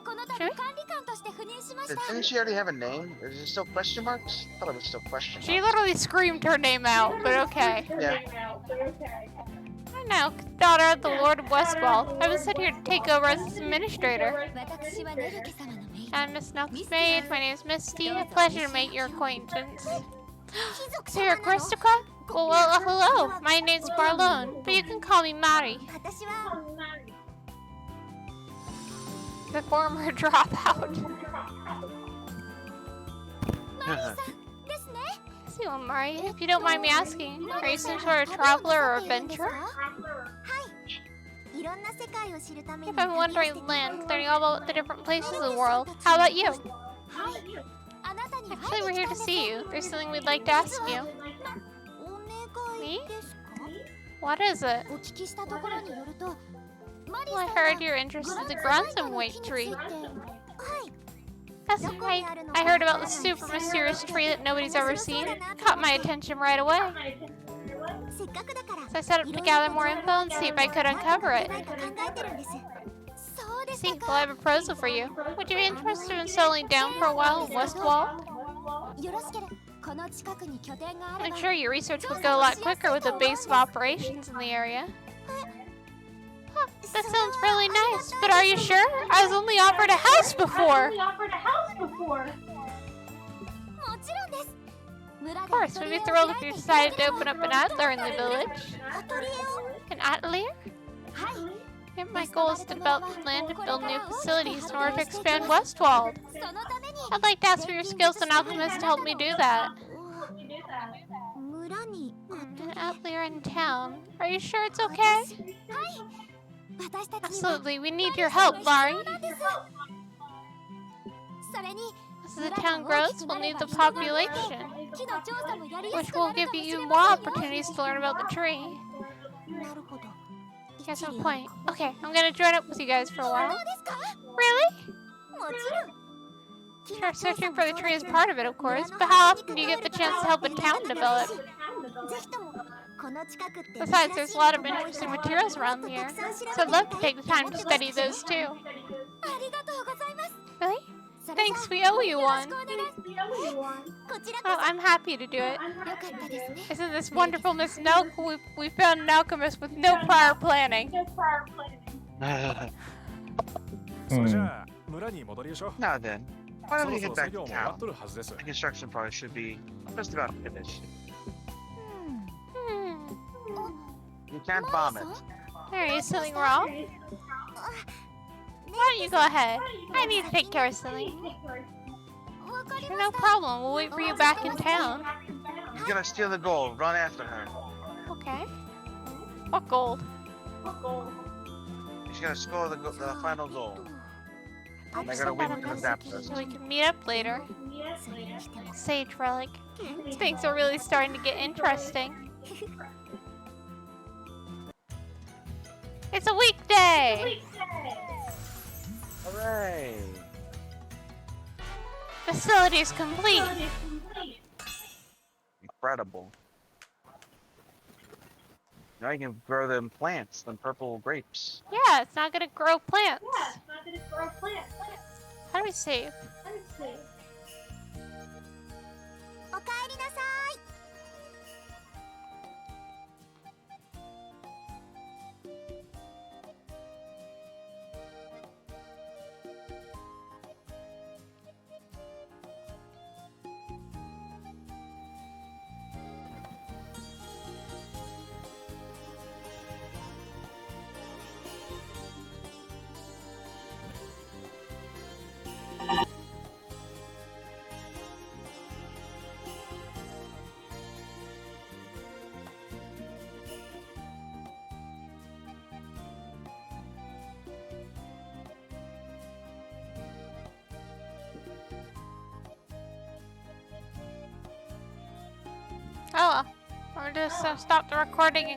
この度 Should we? 管理官として赴任しました Didn't she already have a name? Is it still question marks? I thought it was still question She marks. literally screamed her name out, but okay. Yeah. I know, daughter of the Lord of Westwall. I was sent here to take over as its administrator. 私はネルケ様のメイド I'm Miss Nelke's maid. My name is Misty. A pleasure to make your acquaintance. So you're a aristocrat? Well, hello. My name's Marlone, but you can call me Mari. 私は The former dropout. ですね See you, Mari. If you don't mind me asking, are you some sort of traveler or adventurer? はいいろんな世界を知るために If I'm wandering the land, learning all about the different places of the world, how about you? はいあなたに Actually, we're 会い here に to 来たんです see you. There's something we'd like to ask you. お願いですか What is it? お聞きしたところによるとマリ Well, I さん heard は you're interested in the グランサ Gronsome イドの Weight 木につい tree. てはい That's right. I heard about the super mysterious tree that nobody's ever seen. Caught my attention right away. せっかくだから So I set up to gather more info and see if I could uncover it. 何か考えてるんですそうで See, す well, I か have a proposal for you. Would you be interested in settling down for a while in Westwall? よろしければこの近くに拠点があれ I'm ば sure your research would go a lot quicker with a base of operations in the area. Huh, that sounds really nice, but are you sure? I was only offered a house before. もちろんです村 Of で course, アト we'd リエ be を thrilled if 開 you いていた decided だ to ければ open up an atelier in the village. アトリエを An atelier? はい Yeah, my goal is to develop the land and build new facilities in order to expand Westwall. そのために I'd like to ask for your skills as an alchemist to help me do that. 村に An atelier in town. Are you sure it's okay? はい私たちには Absolutely, we need your help, Mari. それに As the town grows, we'll need the population, 木の調査もやりや which すく will なる give かもし you れ more ませんよ opportunities to learn about the tree. なるほど You guys have a point. Okay, I'm gonna join up with you guys for a そう while. ですか Really? もちろん Sure, searching for the tree is part of it, of course, but how often do you get the chance to help a town develop? ぜひともこの近くって Besides, there's a lot of interesting materials around here, so I'd love to take the time to study those too. ありがとうございます Really? それじゃ Thanks, we owe you よろし one. くお願いこちらこ Oh, I'm happy to do it. そよかったですね Isn't this wonderful, Miss Nelke? We found an alchemist with no prior planning. それじゃあ村に戻りましょう Now then, why そ don't ろ we そ get ろ back 作業 to も終わ town? っとるはずです The construction part should be just about finished. You can't bomb it. There is something wrong? Why don't you go ahead? I need to take care of something. わかり Sure, ま no した problem. We'll wait for you back in town. You're gonna steal the gold. Run after her. Okay. What gold? She's gonna score the final goal. I'll I just gotta set wait that for a the message Zapdos. so we can meet up later. Sage relic. Things are really starting to get interesting. It's a weekday! Hooray! Facility's complete. Incredible. Now you can grow them plants, them purple grapes. Yeah, it's not gonna grow plants. How do we save? おかえりなさい Oh, well. We're just stop the recording